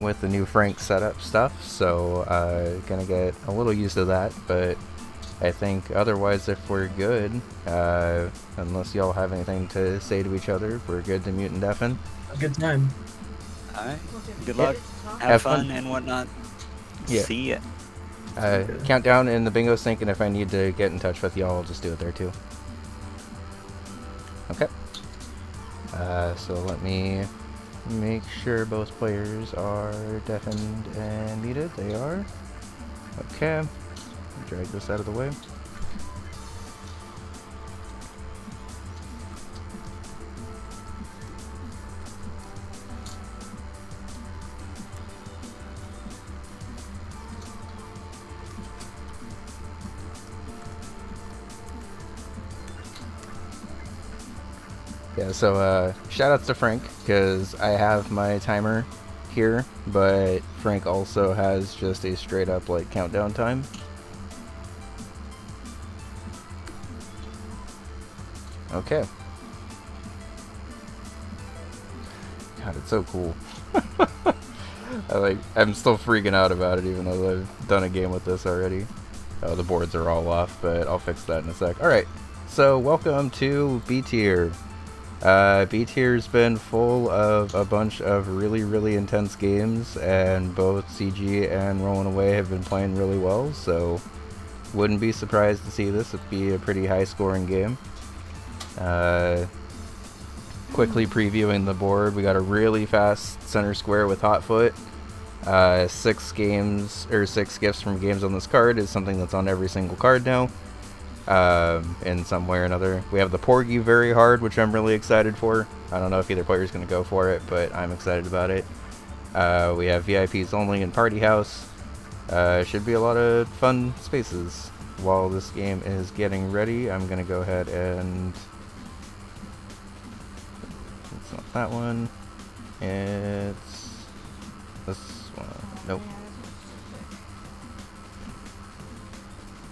with the new Frank setup stuff, so gonna get a little used to that, but I think otherwise if we're good, unless y'all have anything to say to each other, we're good to mute and deafen. A good time. Alright, good luck, Have fun, fun. and whatnot. Yeah. See ya. Countdown in the bingo sync, and if I need to get in touch with y'all, I'll just do it there too. Okay. So let me make sure both players are deafened and muted. They are. Okay. Drag this out of the way. Yeah, so shoutouts to Frank, because I have my timer here, but Frank also has just a straight up like countdown time. Okay. God, it's so cool. I'm still freaking out about it, even though I've done a game with this already. Oh, the boards are all off, but I'll fix that in a sec. Alright, so welcome to B tier. B tier's been full of a bunch of really intense games, and both CG and Rollnaway have been playing really well, so wouldn't be surprised to see this be a pretty high scoring game. Quickly previewing the board, we got a really fast center square with Hotfoot. 6 gifts from games on this card is something that's on every single card now. In some way or another. We have the Porgy very hard, which I'm really excited for. I don't know if either player is going to go for it, but I'm excited about it. We have VIPs only in Party House. Should be a lot of fun spaces. While this game is getting ready, I'm going to go ahead and... It's not that one. It's this one. Nope.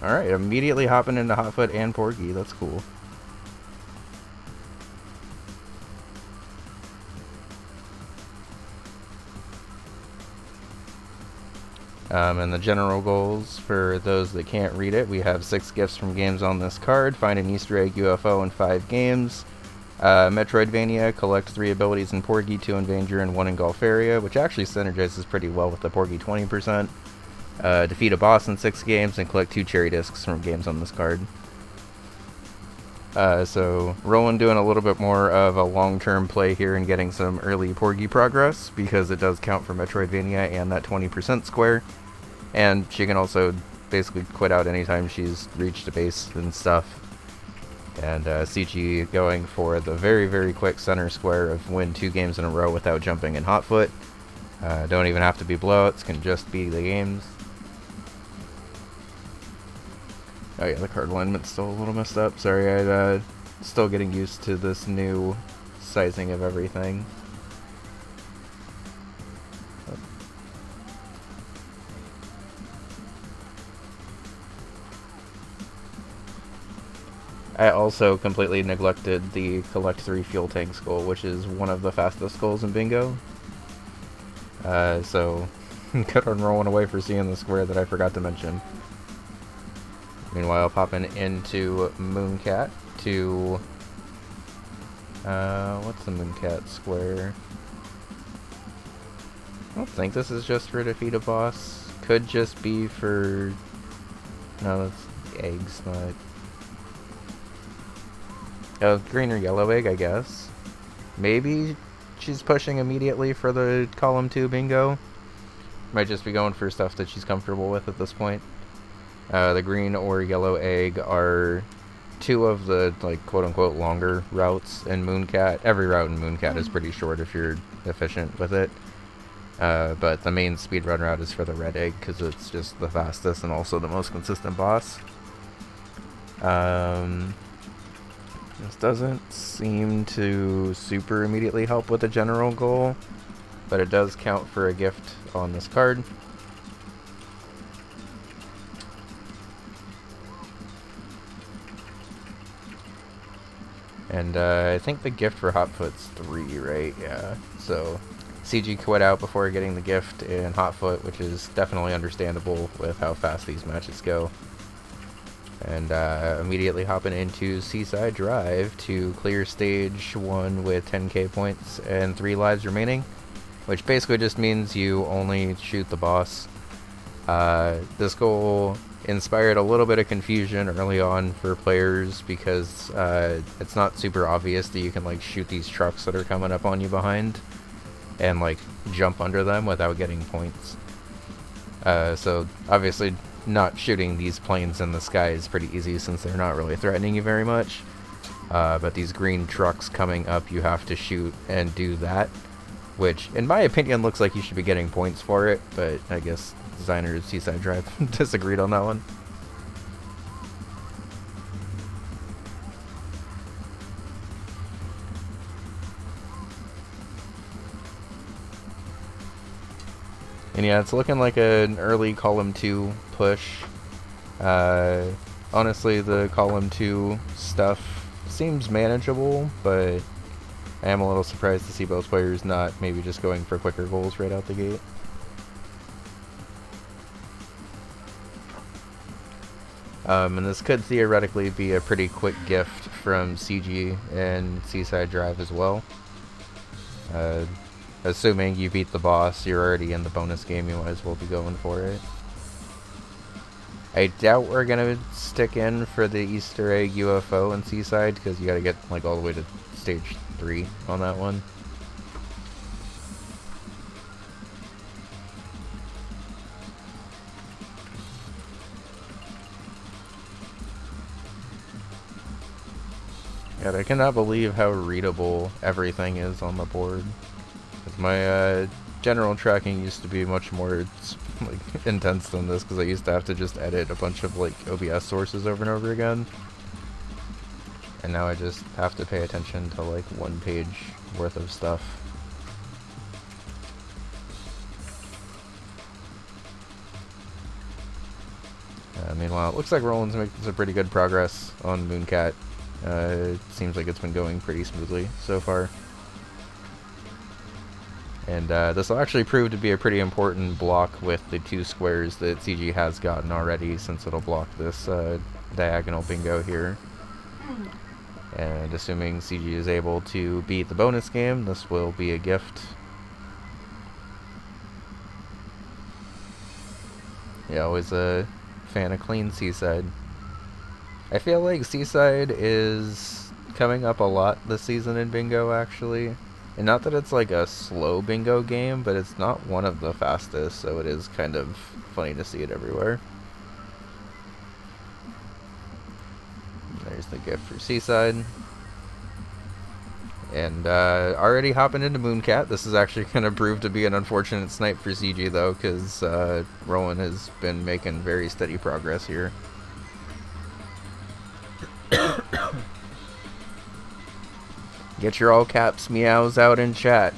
Alright, immediately hopping into Hotfoot and Porgy. That's cool. And the general goals, for those that can't read it, we have 6 gifts from games on this card. Find an Easter egg UFO in 5 games. Metroidvania, collect 3 abilities in Porgy, 2 in Vanger, and 1 in Golf Area, which actually synergizes pretty well with the Porgy 20%. Defeat a boss in 6 games and collect 2 cherry discs from games on this card. So Roland doing a little bit more of a long-term play here and getting some early Porgy progress, because it does count for Metroidvania and that 20% square. And she can also basically quit out anytime she's reached a base and stuff. And CG going for the very quick center square of win 2 games in a row without jumping in Hotfoot. Don't even have to be blowouts, can just be the games. Oh yeah, the card alignment's still a little messed up. Sorry, I'm still getting used to this new sizing of everything. I also completely neglected the collect 3 fuel tanks goal, which is one of the fastest goals in Bingo. So good on Rollnaway for seeing the square that I forgot to mention. Meanwhile, popping into Mooncat to... what's the Mooncat square? I don't think this is just for defeat a boss. Could just be for... No, that's eggs, not... Oh, green or yellow egg, I guess. Maybe she's pushing immediately for the column 2 bingo. Might just be going for stuff that she's comfortable with at this point. The green or yellow egg are 2 of the, like, quote-unquote longer routes in Mooncat. Every route in Mooncat is pretty short if you're efficient with it. But the main speedrun route is for the red egg, because it's just the fastest and also the most consistent boss. This doesn't seem to super immediately help with the general goal, but it does count for a gift on this card. And I think the gift for Hotfoot's 3, right? Yeah. So CG quit out before getting the gift in Hotfoot, which is definitely understandable with how fast these matches go. And immediately hopping into Seaside Drive to clear stage 1 with 10k points and 3 lives remaining, which basically just means you only shoot the boss. This goal inspired a little bit of confusion early on for players because it's not super obvious that you can like shoot these trucks that are coming up on you behind and like jump under them without getting points. So obviously not shooting these planes in the sky is pretty easy since they're not really threatening you very much. But these green trucks coming up, you have to shoot and do that, which in my opinion looks like you should be getting points for it, but I guess designers Seaside Drive disagreed on that one. And yeah, it's looking like an early column 2 push. Honestly, the column 2 stuff seems manageable, but I am a little surprised to see both players not maybe just going for quicker goals right out the gate. And this could theoretically be a pretty quick gift from CG and Seaside Drive as well. Assuming you beat the boss, you're already in the bonus game, you might as well be going for it. I doubt we're gonna stick in for the Easter egg UFO in Seaside, because you gotta get like all the way to stage 3 on that one. God, I cannot believe how readable everything is on the board. My general tracking used to be much more like intense than this because I used to have to just edit a bunch of like OBS sources over and over again, and now I just have to pay attention to like 1 page worth of stuff. Meanwhile, it looks like Roland's making some pretty good progress on Mooncat. It seems like it's been going pretty smoothly so far. And this will actually prove to be a pretty important block with the 2 squares that CG has gotten already, since it'll block this diagonal bingo here. And assuming CG is able to beat the bonus game, this will be a gift. Yeah, always a fan of clean Seaside. I feel like Seaside is coming up a lot this season in bingo, actually. And not that it's like a slow bingo game, but it's not one of the fastest, so it is kind of funny to see it everywhere. There's the gift for Seaside. And already hopping into Mooncat. This is actually going to prove to be an unfortunate snipe for CG, though, because Rowan has been making very steady progress here. Get your all caps meows out in chat.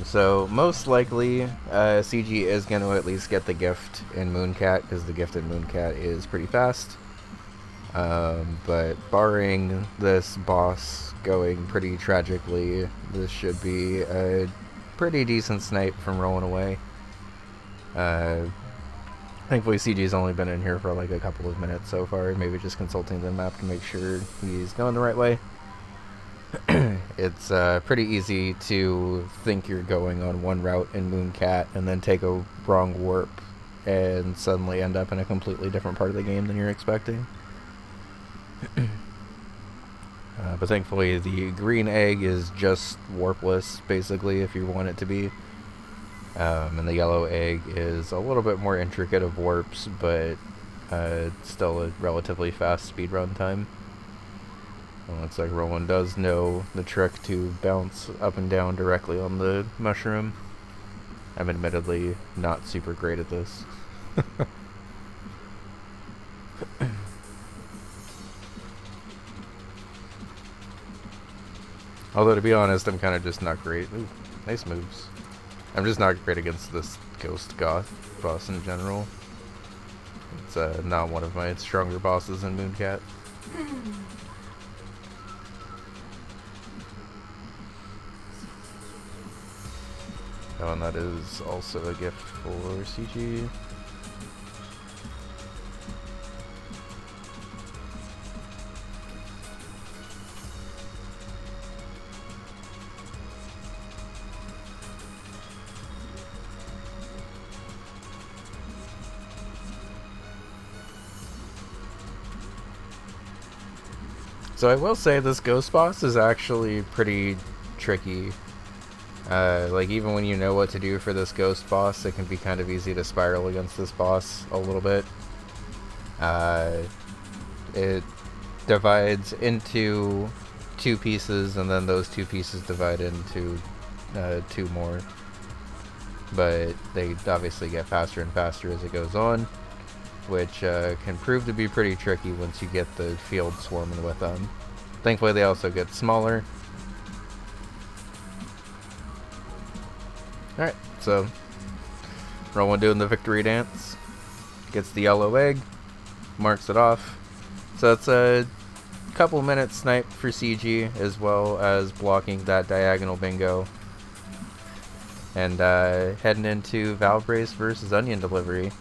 So most likely CG is going to at least get the gift in Mooncat, because the gift in Mooncat is pretty fast. But barring this boss going pretty tragically, this should be a pretty decent snipe from rolling away. Thankfully CG's only been in here for like a couple of minutes so far, maybe just consulting the map to make sure he's going the right way. It's pretty easy to think you're going on one route in Mooncat and then take a wrong warp and suddenly end up in a completely different part of the game than you're expecting. But thankfully the green egg is just warpless, basically, if you want it to be. And the yellow egg is a little bit more intricate of warps, but it's still a relatively fast speedrun time. It looks like Roland does know the trick to bounce up and down directly on the mushroom. I'm admittedly not super great at this. Although, to be honest, I'm kind of just not great. Ooh, nice moves. I'm just not great against this Ghost Goth boss in general. It's not one of my stronger bosses in Mooncat. Oh, and that is also a gift for CG. So I will say this ghost boss is actually pretty tricky. Like, even when you know what to do for this ghost boss, it can be kind of easy to spiral against this boss a little bit. It divides into 2 pieces, and then those 2 pieces divide into 2 more. But they obviously get faster and faster as it goes on, which can prove to be pretty tricky once you get the field swarming with them. Thankfully, they also get smaller. Alright, so Rowan doing the victory dance. Gets the yellow egg, marks it off. So it's a couple minutes snipe for CG, as well as blocking that diagonal bingo. And heading into Valbrace versus Onion Delivery.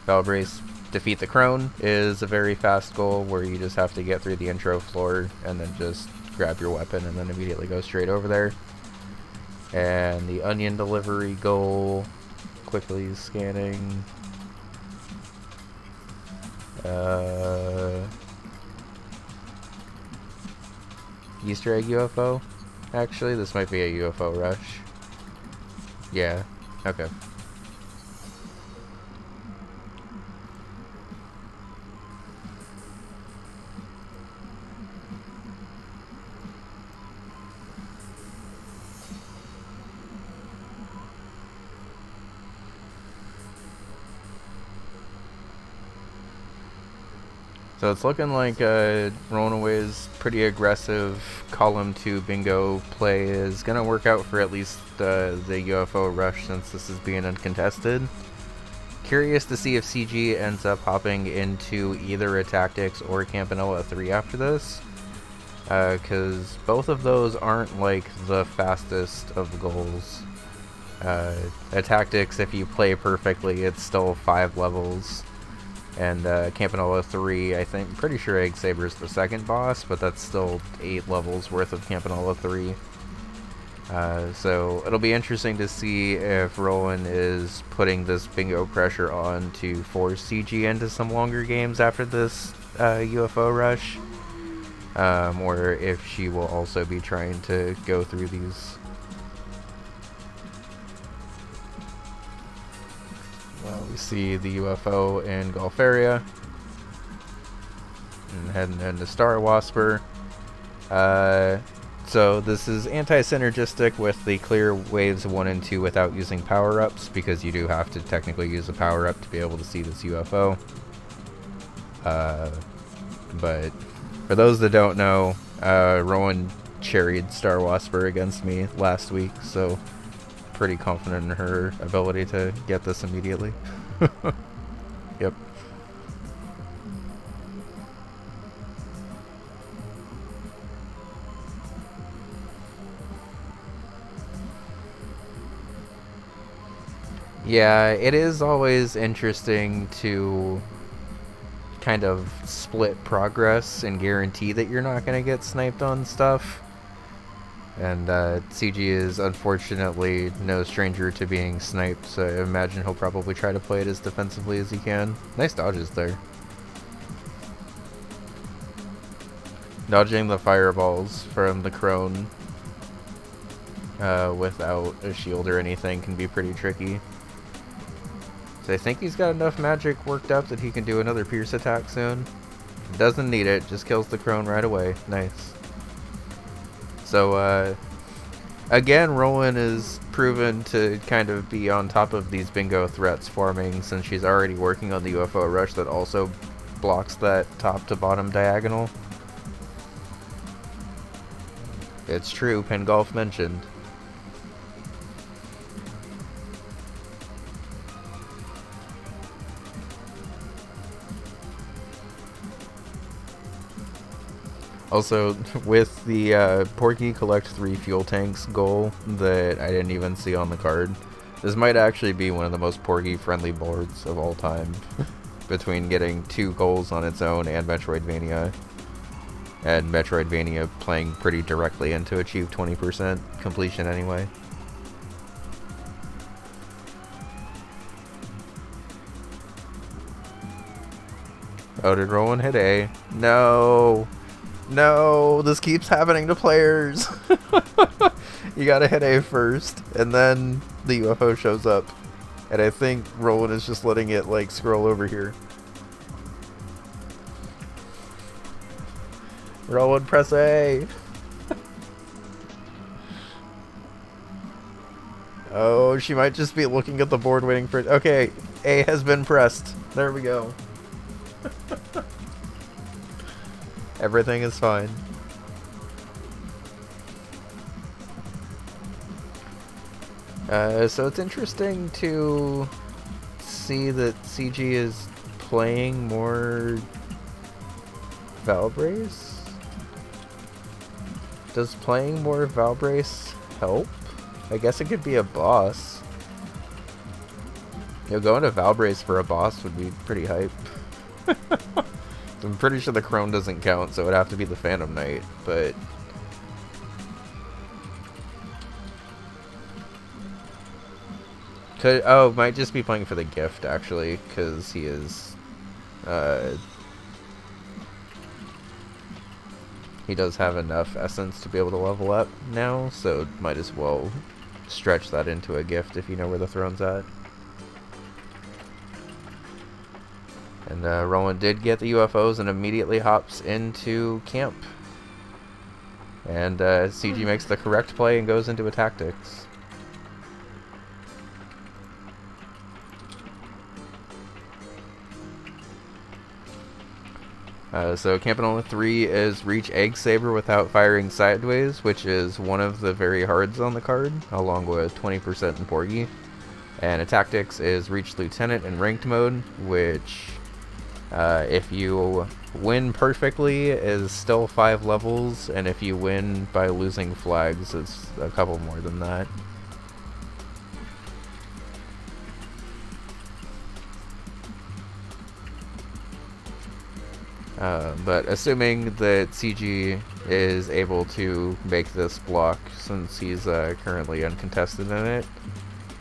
Valbrace defeat the crone is a very fast goal where you just have to get through the intro floor and then just grab your weapon and then immediately go straight over there. And the Onion Delivery goal, quickly scanning. Easter egg UFO? Actually, this might be a UFO rush. Yeah, okay. So it's looking like Rollnaway's pretty aggressive column 2 bingo play is going to work out for at least the UFO rush, since this is being uncontested. Curious to see if CG ends up hopping into either a Tactics or Campanella 3 after this, because both of those aren't like the fastest of goals. A Tactics, if you play perfectly, it's still 5 levels. And Campanella 3, I think, pretty sure Egg Saber's the second boss, but that's still 8 levels worth of Campanella 3. So it'll be interesting to see if Rowan is putting this bingo pressure on to force CG into some longer games after this UFO rush, or if she will also be trying to go through these. We see the UFO in Gulf area, and heading into Star Wasper. So this is anti-synergistic with the clear waves 1 and 2 without using power-ups, because you do have to technically use a power-up to be able to see this UFO. But for those that don't know, Rowan cherried Star Wasper against me last week, so pretty confident in her ability to get this immediately. Yep. Yeah, it is always interesting to kind of split progress and guarantee that you're not going to get sniped on stuff. And CG is unfortunately no stranger to being sniped, so I imagine he'll probably try to play it as defensively as he can. Nice dodges there. Dodging the fireballs from the crone without a shield or anything can be pretty tricky. So I think he's got enough magic worked up that he can do another pierce attack soon. Doesn't need it, just kills the crone right away. Nice. So, again, Rowan is proven to kind of be on top of these bingo threats forming, since she's already working on the UFO rush that also blocks that top to bottom diagonal. It's true, Pen Golf mentioned. Also, with the Porky Collect 3 fuel tanks goal that I didn't even see on the card, this might actually be one of the most Porky-friendly boards of all time, between getting 2 goals on its own and Metroidvania playing pretty directly into achieve 20% completion anyway. Oh, did Rowan hit A? No! No, this keeps happening to players. You gotta hit A first, and then the UFO shows up. And I think Roland is just letting it, like, scroll over here. Roland, press A. Oh, she might just be looking at the board waiting for it. Okay, A has been pressed. There we go. Everything is fine. So it's interesting to see that CG is playing more Valbrace. Does playing more Valbrace help? I guess it could be a boss. You know, going to Valbrace for a boss would be pretty hype. I'm pretty sure the Crone doesn't count, so it would have to be the Phantom Knight, but... might just be playing for the gift, actually, because he is... he does have enough essence to be able to level up now, so might as well stretch that into a gift if you know where the throne's at. And Roland did get the UFOs and immediately hops into camp. And CG makes the correct play and goes into a tactics. So Campanella 3 is reach Egg Saber without firing sideways, which is one of the very hards on the card, along with 20% in Porgy. And a tactics is reach Lieutenant in ranked mode, which... if you win perfectly, is still 5 levels, and if you win by losing flags, it's a couple more than that. But assuming that CG is able to make this block, since he's currently uncontested in it,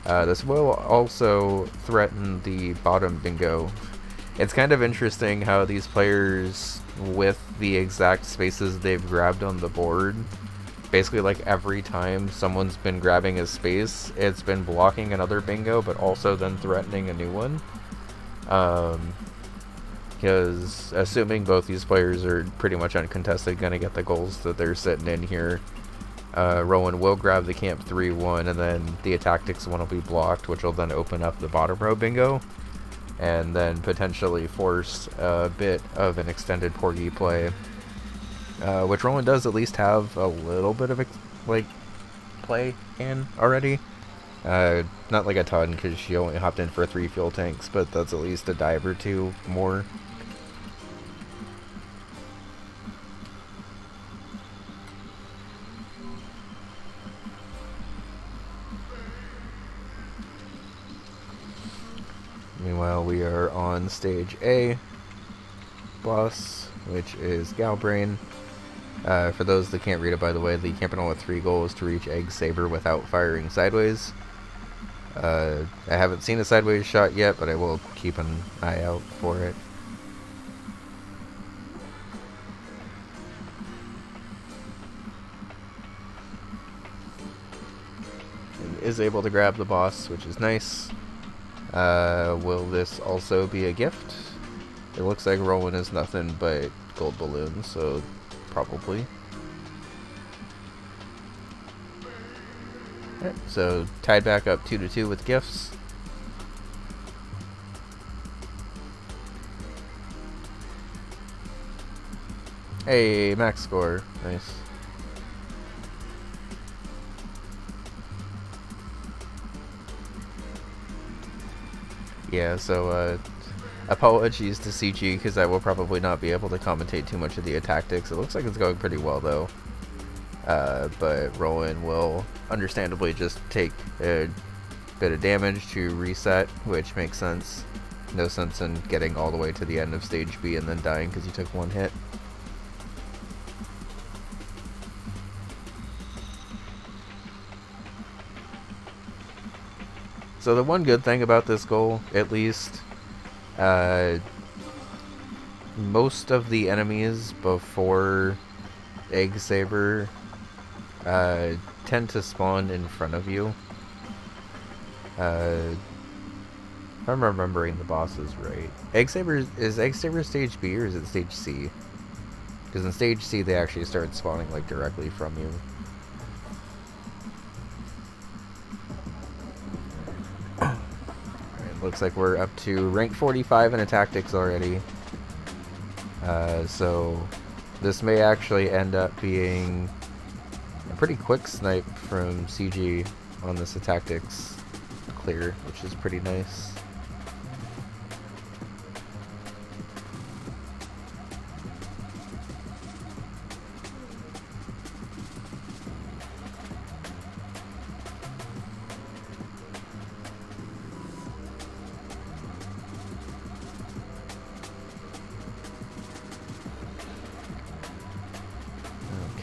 this will also threaten the bottom bingo. It's kind of interesting how these players, with the exact spaces they've grabbed on the board, basically like every time someone's been grabbing a space, it's been blocking another bingo, but also then threatening a new one. Because assuming both these players are pretty much uncontested, gonna get the goals that they're sitting in here, Rowan will grab the Camp 3-1, and then the Tactics one will be blocked, which will then open up the bottom row bingo, and then potentially force a bit of an extended Porgy play, which Rowan does at least have a little bit of play in already. Not like a ton, because she only hopped in for 3 fuel tanks, but that's at least a dive or 2 more. Meanwhile, we are on stage A, boss, which is Galbrain. For those that can't read it, by the way, the Campanella 3 goal is to reach Egg Saber without firing sideways. I haven't seen a sideways shot yet, but I will keep an eye out for it. And is able to grab the boss, which is nice. Will this also be a gift? It looks like Rowan is nothing but gold balloons, so probably. Right, so tied back up 2-2 with gifts. Hey, max score. Nice. Yeah, so apologies to CG because I will probably not be able to commentate too much of the tactics. It looks like it's going pretty well though. But Roland will understandably just take a bit of damage to reset, which makes sense. No sense in getting all the way to the end of stage B and then dying because you took one hit. So the one good thing about this goal, at least, most of the enemies before Egg Saber tend to spawn in front of you. If I'm remembering the bosses right. Is Egg Saber stage B or is it stage C? Because in stage C they actually start spawning like directly from you. Alright, looks like we're up to rank 45 in tactics already. So this may actually end up being a pretty quick snipe from CG on this tactics clear, which is pretty nice.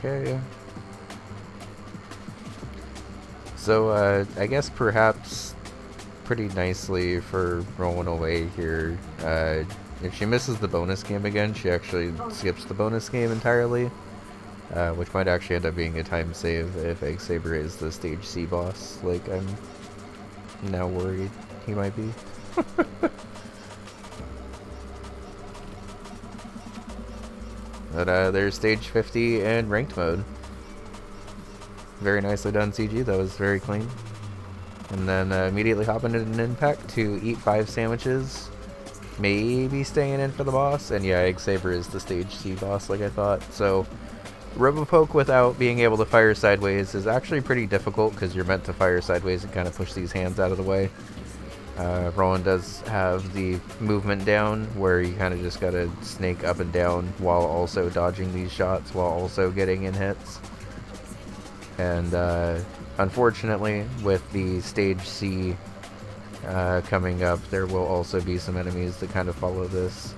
Okay. So, I guess perhaps pretty nicely for rolling away here, if she misses the bonus game again, she actually skips the bonus game entirely, which might actually end up being a time save if Egg Saber is the stage C boss, like I'm now worried he might be. But there's stage 50 and ranked mode. Very nicely done, CG. That was very clean. And then immediately hop into an impact to eat 5 sandwiches. Maybe staying in for the boss. And yeah, Egg Saber is the stage C boss like I thought. So Robopoke without being able to fire sideways is actually pretty difficult because you're meant to fire sideways and kind of push these hands out of the way. Roland does have the movement down where you kind of just gotta snake up and down while also dodging these shots while also getting in hits. And unfortunately, with the stage C coming up, there will also be some enemies that kind of follow this.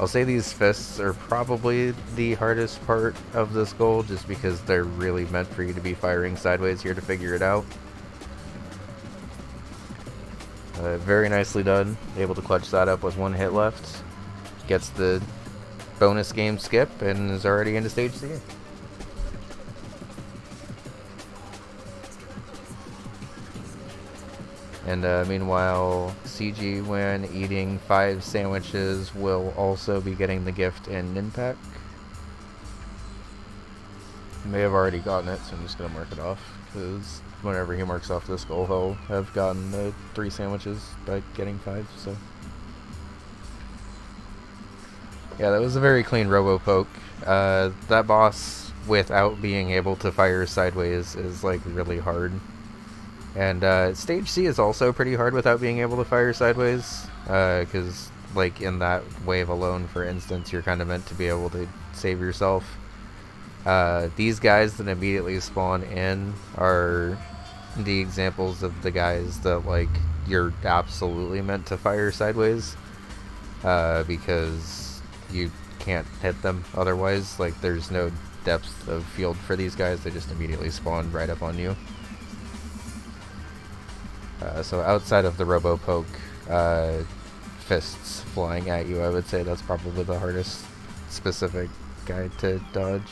I'll say these fists are probably the hardest part of this goal just because they're really meant for you to be firing sideways here to figure it out. Very nicely done. Able to clutch that up with 1 hit left. Gets the bonus game skip and is already into stage C. And meanwhile, CG, when eating 5 sandwiches, will also be getting the gift in Ninpak. May have already gotten it, so I'm just going to mark it off, because whenever he marks off this goal, he'll have gotten the 3 sandwiches by getting 5, so. Yeah, that was a very clean Robopoke. That boss, without being able to fire sideways, is, like, really hard. And stage C is also pretty hard without being able to fire sideways, because, like, in that wave alone, for instance, you're kind of meant to be able to save yourself. These guys that immediately spawn in are the examples of the guys that, like, you're absolutely meant to fire sideways, because you can't hit them otherwise. Like, there's no depth of field for these guys, they just immediately spawn right up on you. So outside of the Robopoke fists flying at you, I would say that's probably the hardest specific guy to dodge.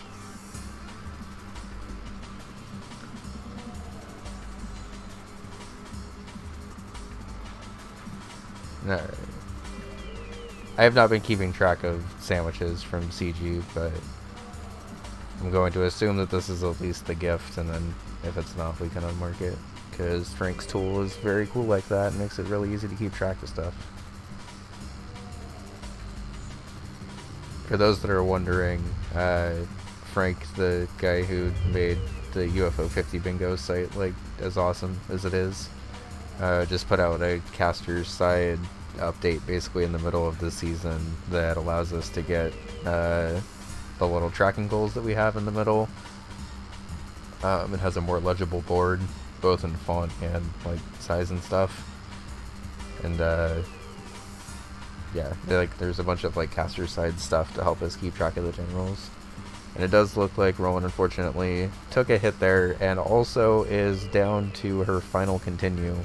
No, I have not been keeping track of sandwiches from CG, but I'm going to assume that this is at least the gift, and then if it's not, we can unmark it. Because Frank's tool is very cool like that and makes it really easy to keep track of stuff. For those that are wondering, Frank, the guy who made the UFO 50 bingo site like as awesome as it is, just put out a caster's side update basically in the middle of the season that allows us to get the little tracking goals that we have in the middle. It has a more legible board, both in font and like size and stuff. And yeah, there's a bunch of like caster side stuff to help us keep track of the generals. And it does look like Rowan unfortunately took a hit there and also is down to her final continue.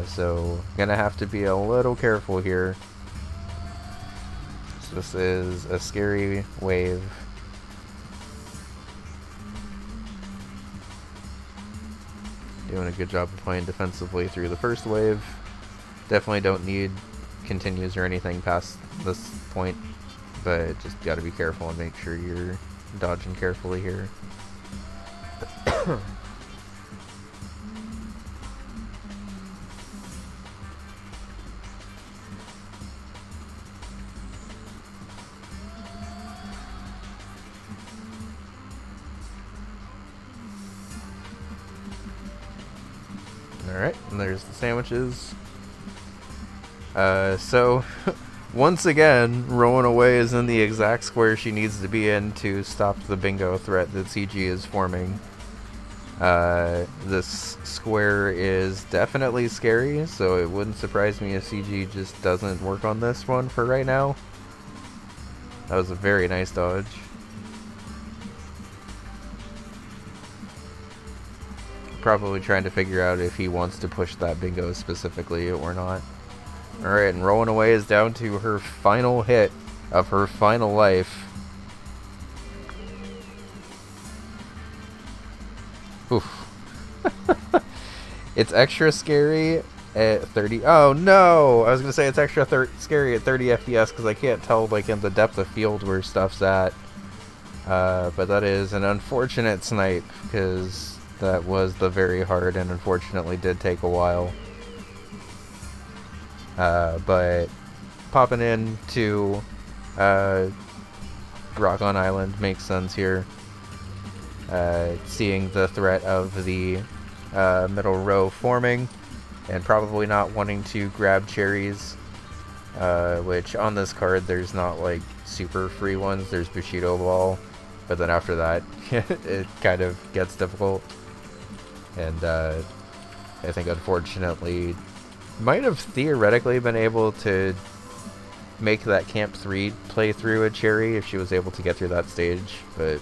So gonna have to be a little careful here. So this is a scary wave. Doing a good job of playing defensively through the first wave. Definitely don't need continues or anything past this point, but just gotta be careful and make sure you're dodging carefully here. Alright, and there's the sandwiches. So, once again, Rolling Away is in the exact square she needs to be in to stop the bingo threat that CG is forming. This square is definitely scary, so it wouldn't surprise me if CG just doesn't work on this one for right now. That was a very nice dodge. Probably trying to figure out if he wants to push that bingo specifically or not. Alright, and Rolling Away is down to her final hit of her final life. Oof. It's extra scary at 30. Oh no! I was gonna say it's extra scary at 30 FPS because I can't tell like in the depth of field where stuff's at. But that is an unfortunate snipe because that was the very hard and unfortunately did take a while. But popping into Rock on Island makes sense here. Seeing the threat of the middle row forming and probably not wanting to grab cherries, which on this card there's not like super free ones. There's Bushido Ball, but then after that it kind of gets difficult. And I think unfortunately might have theoretically been able to make that Camp 3 play through a cherry if she was able to get through that stage, but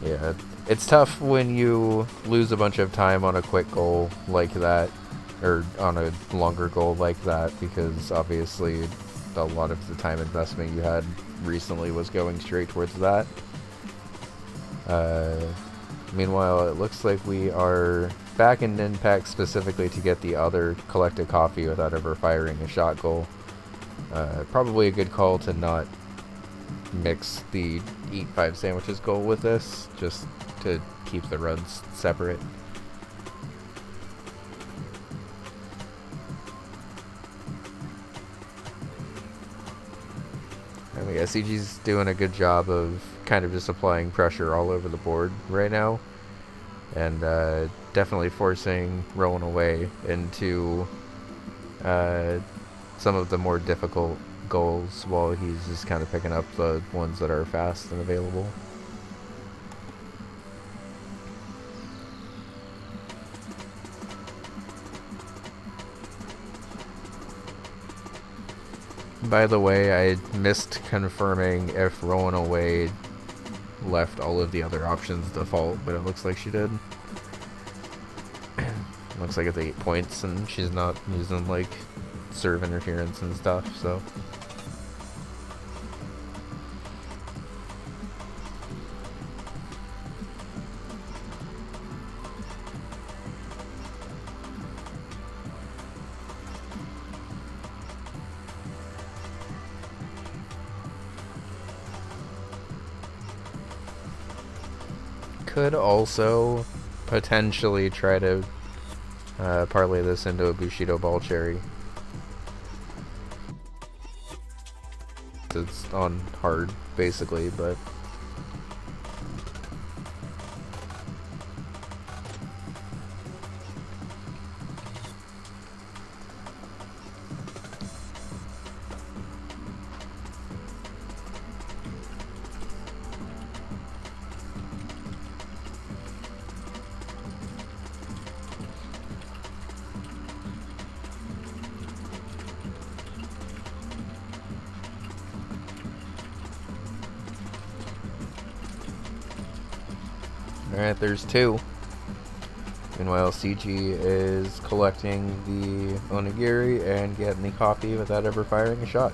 yeah, it's tough when you lose a bunch of time on a quick goal like that, or on a longer goal like that, because obviously a lot of the time investment you had recently was going straight towards that. Meanwhile, it looks like we are back in Ninpack specifically to get the other collected coffee without ever firing a shot goal. Probably a good call to not mix the eat 5 sandwiches goal with this, just to keep the runs separate. I mean, CG's doing a good job of kind of just applying pressure all over the board right now, and definitely forcing Rolling Away into some of the more difficult goals while he's just kind of picking up the ones that are fast and available. By the way, I missed confirming if Rolling Away left all of the other options default, but it looks like she did. Looks like it's 8 points and she's not using like serve interference and stuff, so could also potentially try to parlay this into a Bushido Ball Cherry. It's on hard, basically, but Alright, there's 2. Meanwhile, CG is collecting the onigiri and getting the coffee without ever firing a shot.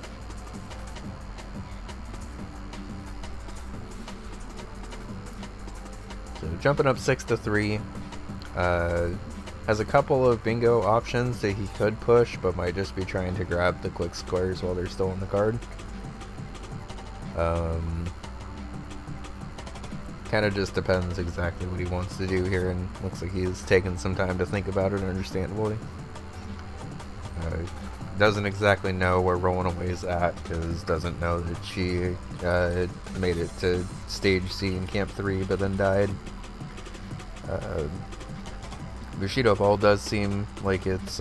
So jumping up 6-3. Has a couple of bingo options that he could push, but might just be trying to grab the quick squares while they're still on the card. Kind of just depends exactly what he wants to do here, and looks like he's taken some time to think about it, understandably. Doesn't exactly know where Rollnaway's at, because doesn't know that she made it to Stage C in Camp 3, but then died. Bushido Ball does seem like it's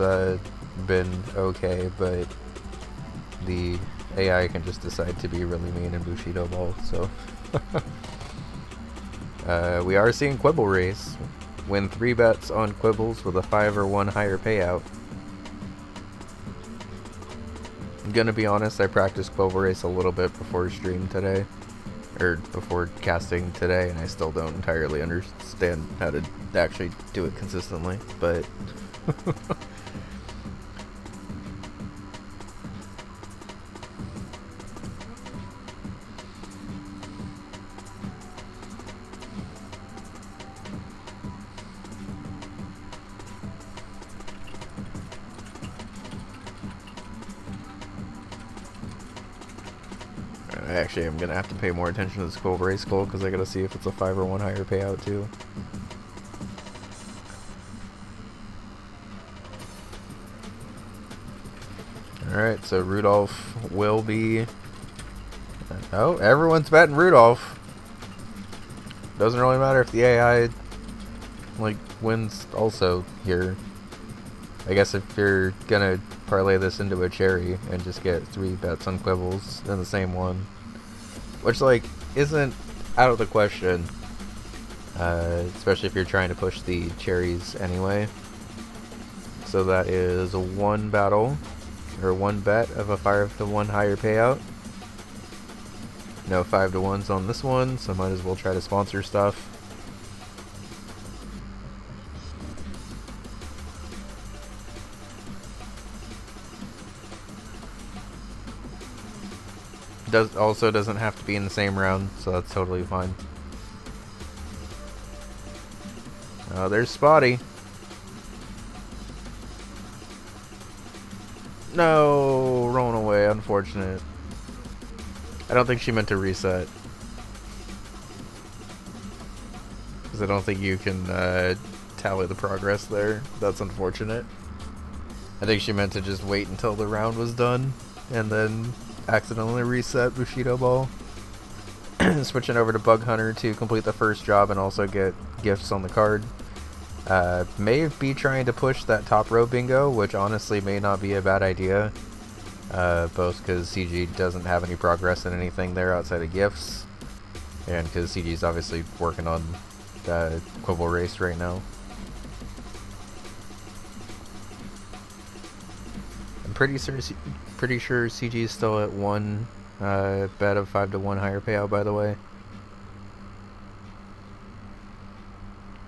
been okay, but the AI can just decide to be really mean in Bushido Ball, so... we are seeing Quibble Race. Win 3 bets on Quibbles with a 5 or 1 higher payout. I'm gonna be honest, I practiced Quibble Race a little bit before stream today. Or before casting today, and I still don't entirely understand how to actually do it consistently, but... Actually, I'm gonna have to pay more attention to this Quibble Race goal, because I gotta see if it's a 5 or 1 higher payout too. Alright, so Rudolph will be... Oh, everyone's betting Rudolph. Doesn't really matter if the AI like wins also here. I guess if you're gonna parlay this into a cherry and just get 3 bets on Quibbles in the same one, which like isn't out of the question, especially if you're trying to push the cherries anyway. So that is a 1 battle, or 1 bet of a 5 to 1 higher payout. No 5 to 1s on this one, so might as well try to sponsor stuff. Also doesn't have to be in the same round, so that's totally fine. Oh, there's Spotty. No, rolling away, unfortunate. I don't think she meant to reset, because I don't think you can tally the progress there. That's unfortunate. I think she meant to just wait until the round was done and then accidentally reset Bushido Ball. Switching over to Bug Hunter to complete the first job and also get gifts on the card. May be trying to push that top row bingo, which honestly may not be a bad idea. Both because CG doesn't have any progress in anything there outside of gifts, and because CG's obviously working on the Quibble Race right now. I'm pretty sure CG is still at 1 bet of 5 to 1 higher payout, by the way.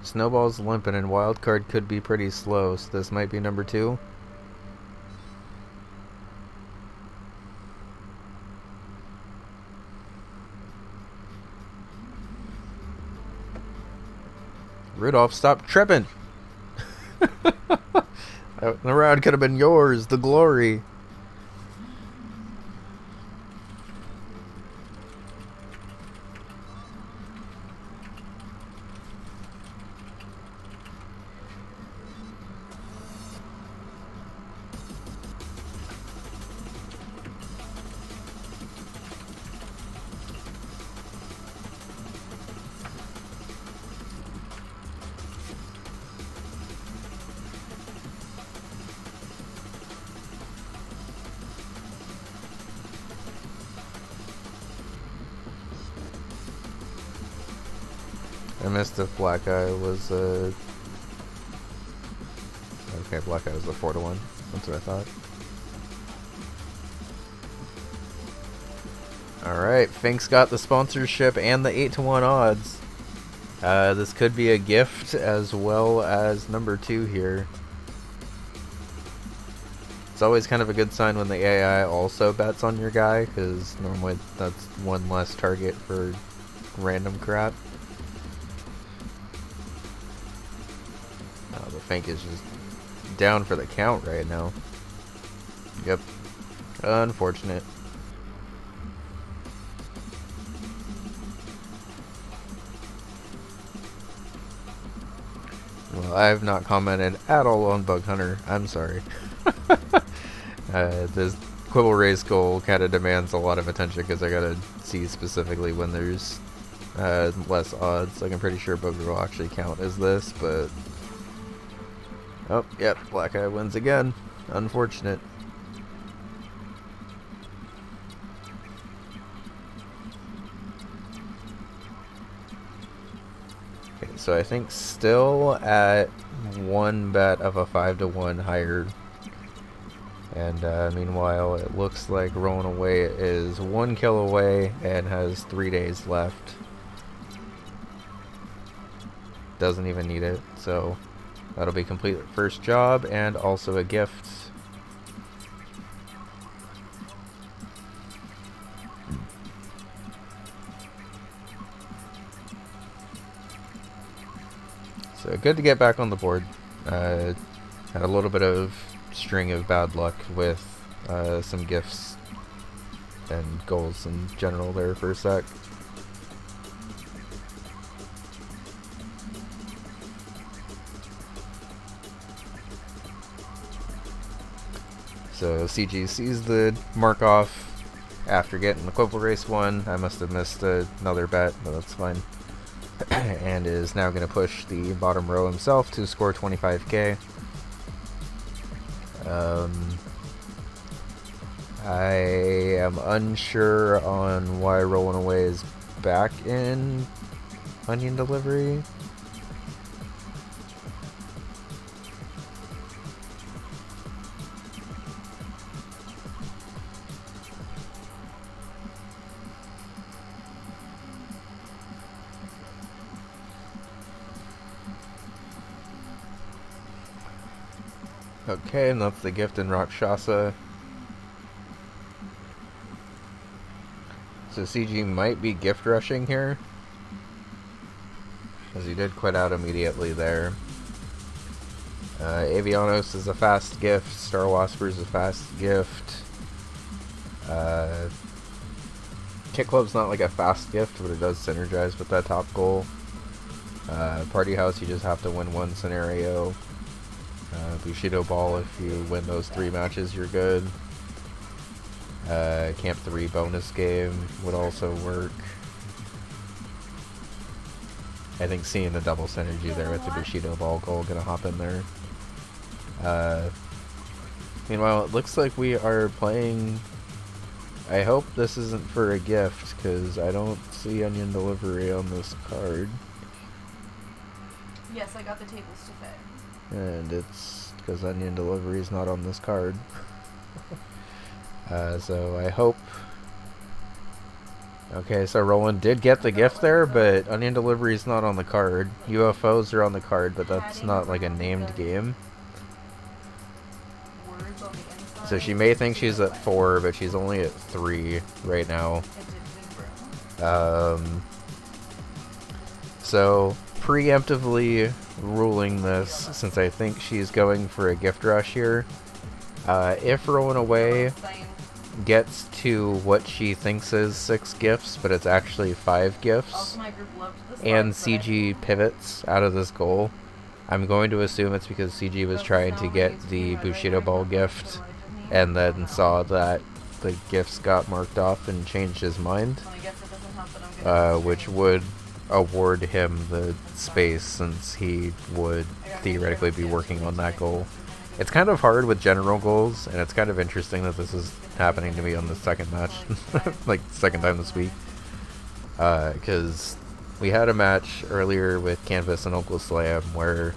Snowball's limping and wildcard could be pretty slow, so this might be number 2. Rudolph, stop tripping! The round could have been yours, the glory. I missed if Black Eye was okay, Black Eye was the 4 to 1. That's what I thought. Alright, Fink's got the sponsorship and the 8 to 1 odds. This could be a gift as well as number 2 here. It's always kind of a good sign when the AI also bets on your guy, because normally that's one less target for random crap. Oh, the Fink is just down for the count right now. Yep. Unfortunate. Well, I have not commented at all on Bug Hunter. I'm sorry. This Quibble Race goal kind of demands a lot of attention because I gotta see specifically when there's less odds. Like, I'm pretty sure Booger will actually count as this, but... Oh, yep, Black Eye wins again. Unfortunate. Okay, so I think still at one bet of a 5-to-1 higher. And meanwhile, it looks like Rolling Away is 1 kill away and has 3 days left. Doesn't even need it, so that'll be complete first job and also a gift. So good to get back on the board. Had a little bit of string of bad luck with some gifts and goals in general there for a sec. So CG sees the mark off after getting the Quibble Race 1. I must have missed another bet, but that's fine. And is now going to push the bottom row himself to score 25k. I am unsure on why Rolling Away is back in Onion Delivery. Okay, and that's the gift in Rakshasa. So CG might be gift rushing here, as he did quit out immediately there. Avianos is a fast gift. Star Wasper is a fast gift. Kit Club's not like a fast gift, but it does synergize with that top goal. Party House, you just have to win one scenario. Bushido Ball, if you win those 3 matches, you're good. Camp 3 bonus game would also work. I think seeing the double synergy there with the Bushido Ball goal gonna hop in there. Meanwhile, it looks like we are playing... I hope this isn't for a gift, because I don't see Onion Delivery on this card. Yes, I got the tables to fit. And it's because Onion Delivery is not on this card. So I hope... Okay, so Roland did get the gift there, but Onion Delivery is not on the card. UFOs are on the card, but that's not like a named game. So she may think she's at 4, but she's only at 3 right now. So preemptively ruling this, since I think she's going for a gift rush here, if Rolling Away gets to what she thinks is 6 gifts, but it's actually 5 gifts, and CG pivots out of this goal, I'm going to assume it's because CG was trying to get the Bushido Ball gift and then saw that the gifts got marked off and changed his mind, which would award him the space since he would theoretically be working on that goal. It's kind of hard with general goals, and it's kind of interesting that this is happening to me on the second match, like second time this week, because we had a match earlier with Canvas and Uncle Slam where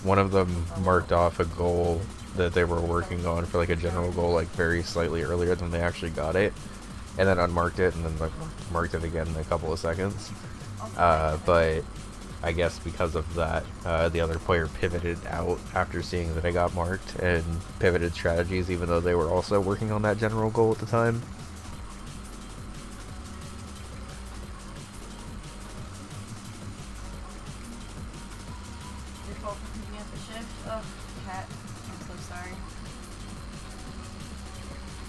one of them marked off a goal that they were working on for like a general goal like very slightly earlier than they actually got it, and then unmarked it, and then like marked it again in a couple of seconds. But I guess because of that, the other player pivoted out after seeing that I got marked and pivoted strategies, even though they were also working on that general goal at the time. Your fault for picking up the shift. Oh, cat. I'm so sorry.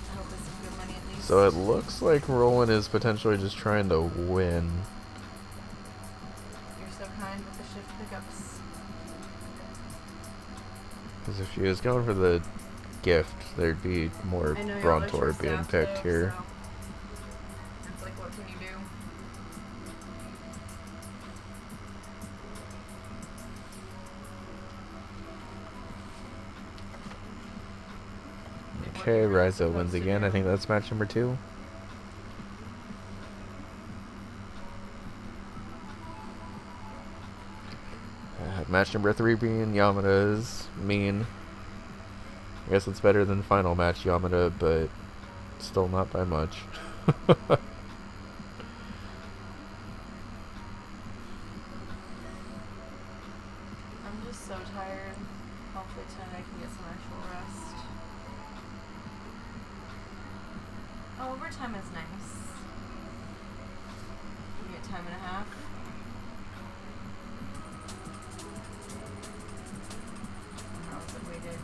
I hope it's some good money at least. So it looks like Roland is potentially just trying to win. You're so kind with the shift pickups. Because if she was going for the gift, there'd be more Brontor being picked here. So it's like, what can you do? Okay, Rizzo wins again. I think that's match number 2. Match number 3 being Yamada's mean. I guess it's better than final match Yamada, but still not by much. I'm just so tired. Hopefully tonight I can get some actual rest. Oh, overtime is nice. You get time and a half. How was it weighted?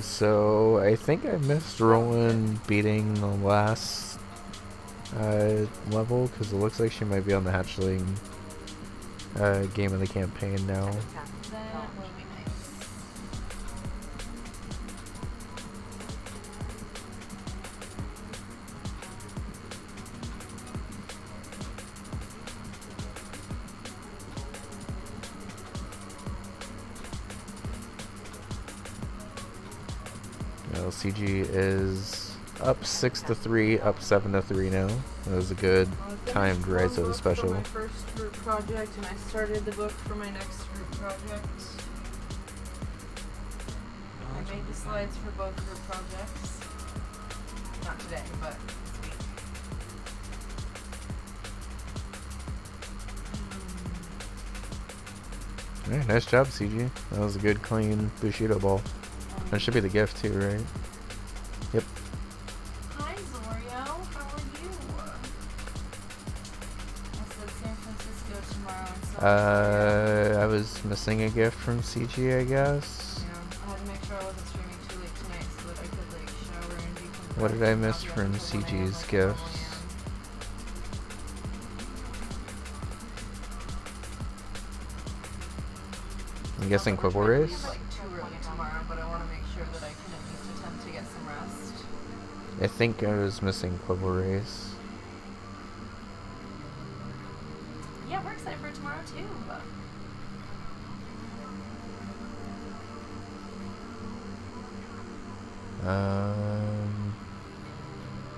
So I think I missed Roland beating the last level, because it looks like she might be on the hatchling game of the campaign now. That will be nice. Well, CG is up 6-3, up 7-3 now. That was a good timed Rizzo special. For my first group project, and I started the book for my next group project. I made the slides for both group projects. Not today, but this week. Alright, nice job, CG. That was a good, clean Bushido ball. That should be the gift too, right? Yep. Hi, Zorio. How are you? I said San Francisco tomorrow. And so I was missing a gift from CG, I guess. yeah, I had to make sure I wasn't streaming too late tonight so that I could like shower and decompress. What did I and miss not be from up till 1 a.m. CG's like I normally gifts? am. I'm guessing We're Quibble trying to leave, Race? like, too early tomorrow, but I want to make sure that I can at least attempt to get some rest. I think I was missing Quibble Race. Yeah, we're excited for tomorrow too.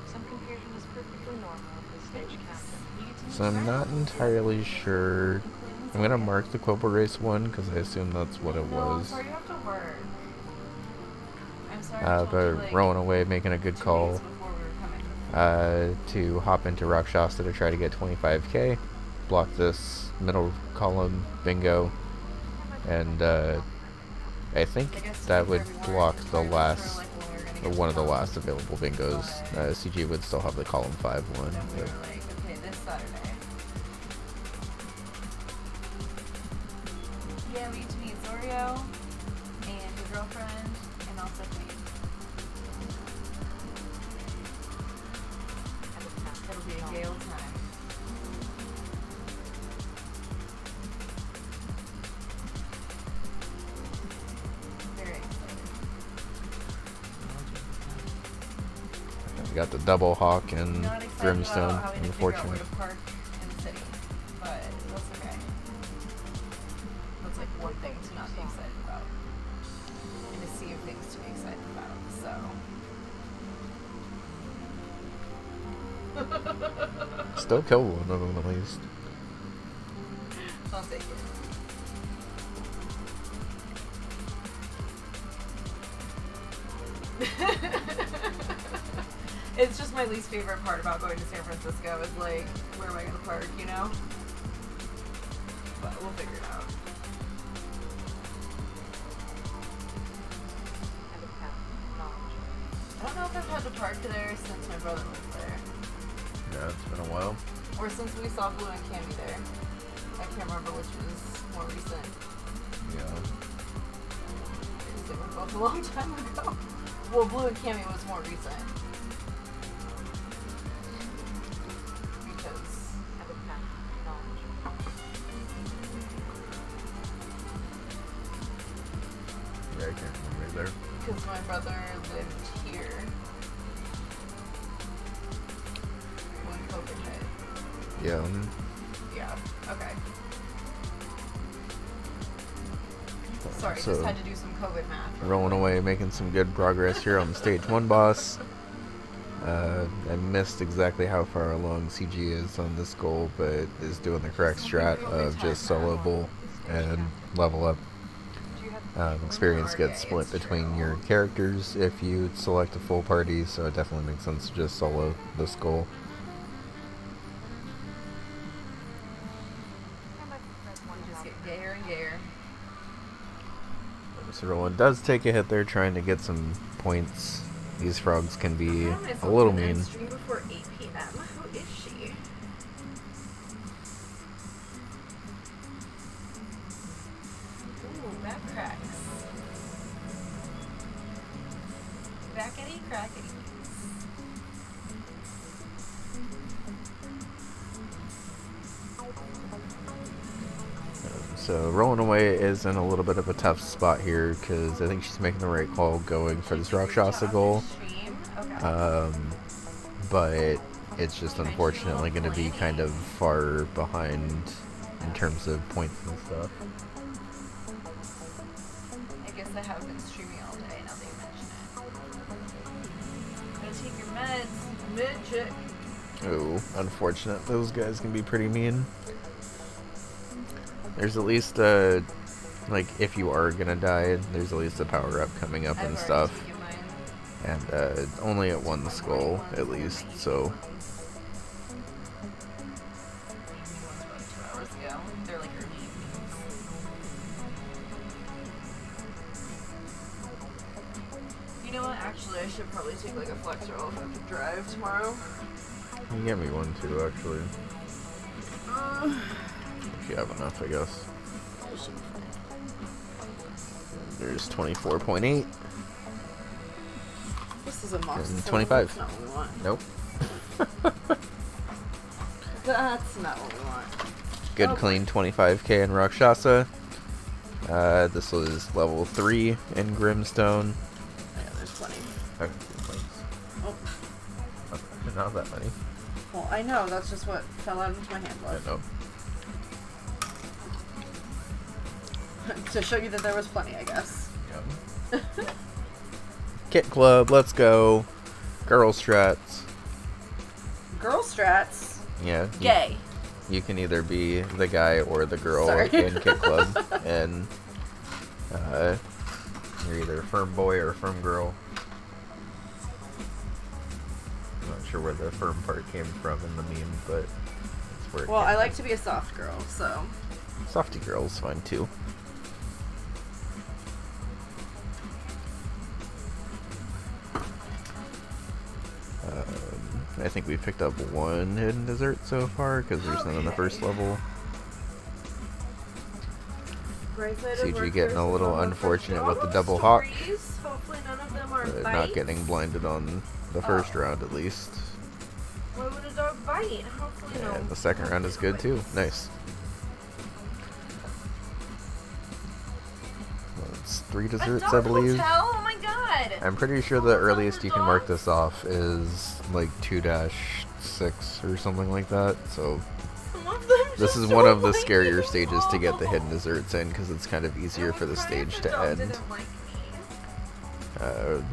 Some confusion is perfectly normal with the stage captain. So I'm not entirely sure. I'm gonna mark the Quibble Race one because I assume that's what it No, was. sorry, you have to work. I'm sorry. I told you, But like, rolling away, making a good 2 call days before we were coming. to hop into Rakshasa to try to get 25k, block this middle column bingo, and I think I guess to that be would fair, we weren't block the entirely sure, last, like, when we were gonna or get one of the to last Boston, available bingos. but CG would still have the column 5 one. then we But were like, okay, this Saturday. Yeah, we get to meet Zorio and his girlfriend and also me. It'll be a gale time. Very excited. we got the double hawk and Not excited Brimstone, about having to figure out where unfortunate. to park in the city, but that's okay. That's like one thing to not be excited about, and a sea of things to be excited about. So Still kill one of them at least. I'll take it. It's just my least favorite part about going to San Francisco is like, where am I gonna park, you know? But we'll figure it out. I don't know if I've had to park there since my brother was there. Yeah, it's been a while. Or since we saw Blue and Cammy there. I can't remember which was more recent. Yeah. Because they were both a long time ago. Well, Blue and Cammy was more recent. Because Yeah, I can't remember either. because my brother lived here when COVID hit. Yeah. Yeah, okay. Sorry, So- just had to do some COVID math. Rolling away, making some good progress here on the stage 1 boss. I missed exactly how far along CG is on this goal, but is doing the correct strat of just solo bull and level up. Experience gets split between your characters if you select a full party, so it definitely makes sense to just solo this goal. You just get gayer and gayer. So Roland does take a hit there trying to get some points. These frogs can be a little mean. Stream before 8 p.m. Who is she? Ooh, that cracks. Crackety crackety. So Rolling Away is in a little bit of a tough spot here because I think she's making the right call going for this Rakshasa goal. Okay. But it's just unfortunately going to be kind of far behind in terms of points and stuff. I guess I have been streaming all day now that you mention it. Gotta take your meds, mid-chick. Oh, unfortunate. Those guys can be pretty mean. There's at least like if you are gonna die, there's at least a power up coming up and stuff. And only at 1 skull at least, so. You know what? Actually, I should probably take like a flex roll if I have to drive tomorrow. You can get me one too, actually. If you have enough, I guess. There's 24.8. This is a must. And 25. That's not what we want. Nope. That's not what we want. Good Oh. clean 25k in Rakshasa. This was level 3 in Grimstone. Yeah, there's plenty. Okay, Oh, not that many. well, I know. That's just what fell out into my hand. I know. To show you that there was plenty, I guess. Yep. Kit Club, let's go. Girl strats. Girl strats. Yeah. Gay. You can either be the guy or the girl Sorry. in Kit Club, and you're either a firm boy or a firm girl. I'm not sure where the firm part came from in the meme, but it's where it Well, came I from. like to be a soft girl, so. Softy girl's fine too. I think we picked up 1 hidden dessert so far because there's none in the first level. CG getting a little unfortunate with the double hawk. Hopefully none of them are Not bites. getting blinded on the first round at least. Why would a dog bite? Hopefully no. And the second round is good too. Nice. Well, it's 3 desserts, I believe. Hotel? Oh my god! I'm pretty sure the earliest you can mark this off is like 2-6 or something like that. So Some of them this just is one of the don't like scarier you. stages to get the hidden desserts in because it's kind of easier for the stage to end. Didn't like me.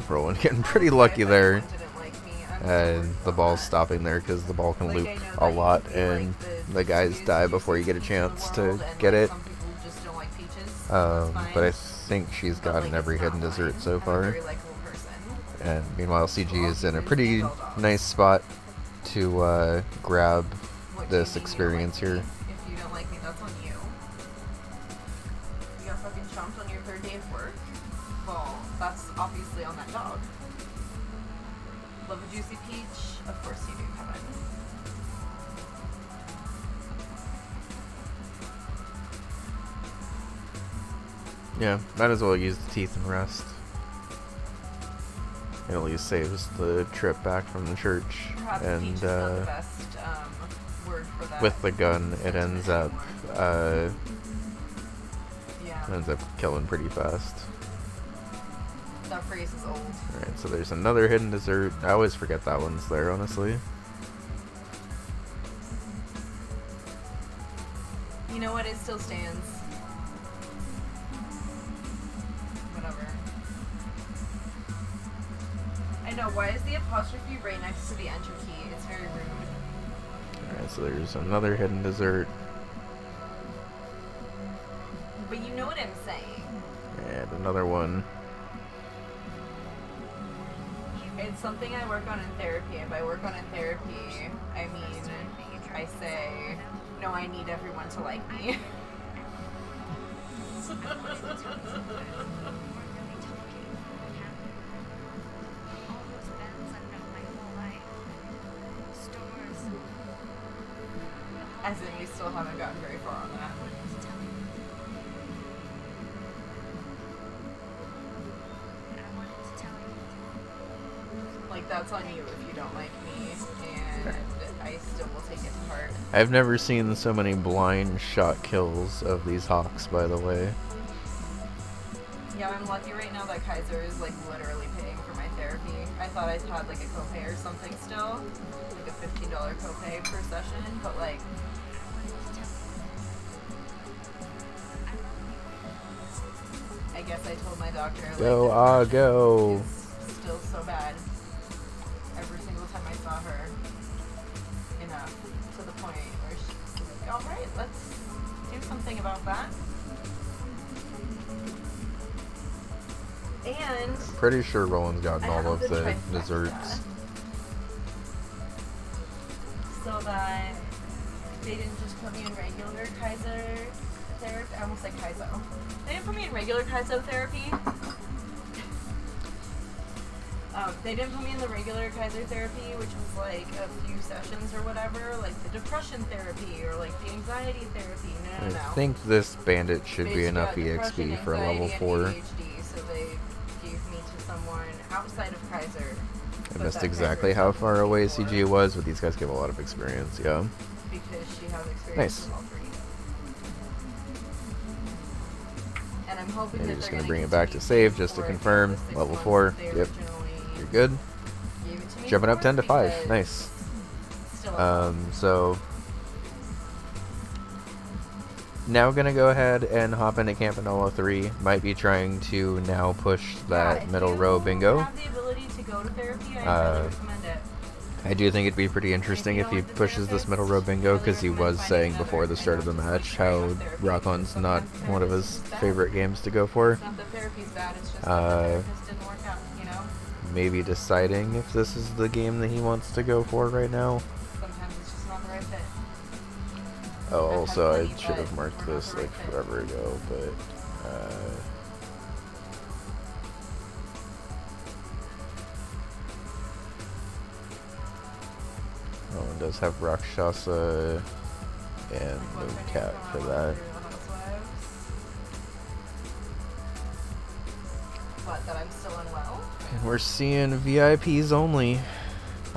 Roland getting pretty lucky there. Didn't like me. and the ball's stopping there because the ball can loop a lot, and the guys die before you get a chance to get it. But I think she's gotten every hidden dessert so far. And meanwhile, CG is in a pretty nice spot to grab this experience here. If you don't like me, that's on you. You got fucking chomped on your third day of work? Well, that's obviously on that dog. Love a juicy peach? Of course you do, Kevin. Yeah, might as well use the teeth and rest. It at least saves the trip back from the church. Perhaps And peach is not the best word for that. with the gun, it ends up Yeah. killing pretty fast. That phrase is old. Alright, so there's another hidden dessert. I always forget that one's there, honestly. You know what? It still stands. Whatever. I know. Why is the apostrophe right next to the enter key? It's very rude. Alright, so there's another hidden dessert. But you know what I'm saying. And another one. It's something I work on in therapy, and by work on in therapy, I mean, I say, no, I need everyone to like me. As in, we still haven't gotten very far on that. Like, that's on you if you don't like me, and I still will take it to heart. I've never seen so many blind shot kills of these hawks, by the way. Yeah, I'm lucky right now that Kaiser is, like, literally paying for my therapy. I thought I had, like, a copay or something still. Like a $15 copay per session, but, like... I guess I told my doctor, like... Go. It's still so bad. Every single time I saw her. Enough. To the point where she's like, alright, let's do something about that. And Pretty sure Roland's gotten I all have of the trifecta, desserts. so that they didn't just put me in regular Kaiser therapy. I almost said Kaizo. They didn't put me in regular Kaizo therapy. They didn't put me in the regular Kaiser therapy, which was like a few sessions or whatever, like the depression therapy or like the anxiety therapy. No. I think this bandit should They be just enough got depression, EXP for a level anxiety, 4. and ADHD, so they gave me to someone outside of Kaiser. I but missed that exactly Kaiser how is far away level 4 CG was, but these guys give a lot of experience, yeah. because she has experience Nice. with all 3. And I'm hoping And that you're just they're gonna bring it continue back to save just to for confirm. the 6 Level months 4. that they Yep. originally You're good. gave it to me Jumping up for, 10 to 5. because Nice. it's still a So now gonna go ahead and hop into Campanella 3. Might be trying to now push that if middle you row bingo. have the ability to go to therapy, I highly recommend it. I do think it'd be pretty interesting if he pushes this middle row bingo, because he was saying before the start of the match how Rock-On's not one of his favorite games to go for. It's not that therapy's bad, it's just that the therapist didn't work out, you know? Maybe deciding if this is the game that he wants to go for right now. Sometimes it's just not the right fit. Oh, I've had also I plenty, should have but marked we're not this the right like fit. forever ago, but oh, it does have Rakshasa and Like, no what's her cat name for from that. Real Housewives? What, that I'm still unwell? And we're seeing VIPs only.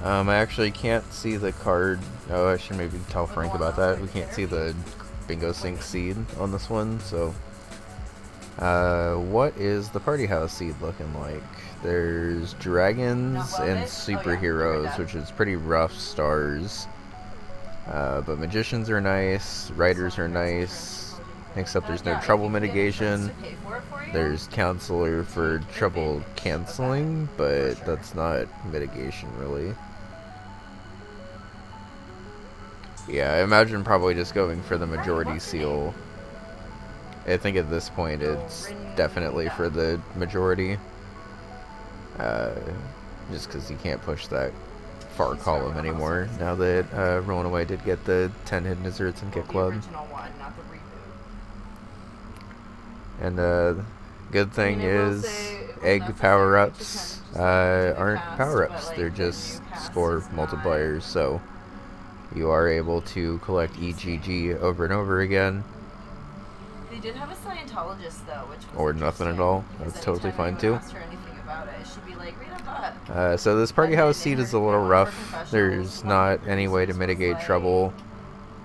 I actually can't see the card. Oh, I should maybe tell Frank about that. We can't see the bingo sync seed on this one, so what is the party house seed looking like? There's dragons Not love and it? Oh, yeah, superheroes, remember which is pretty rough stars. But magicians are nice, riders are nice, except there's no Yeah, trouble if you can get mitigation. friends to pay for it for you, There's counselor for trouble canceling, but that's not mitigation really. Yeah, I imagine probably just going for the Right, majority what's her seal. I think at this point it's definitely for the majority. Just because you can't push that far She's column from- anymore sorry, now that Rolling Away did get the 10 hidden desserts and Well, Kit the Club. original one, not the reboot. And good thing I will is say it was egg necessary power-ups to kind of just do the aren't cast, power-ups. but, like, They're the just new cast score is multipliers, so you are able to collect EGG over and over again. They did have a Scientologist though, which was Or nothing at interesting, all. because That's totally anytime fine, anyone too. asked her anything about it, she'd be like, read a book. So this party And house then seat is a her- little one of her rough. confessionals, There's one of not her any way to producers was mitigate like, trouble.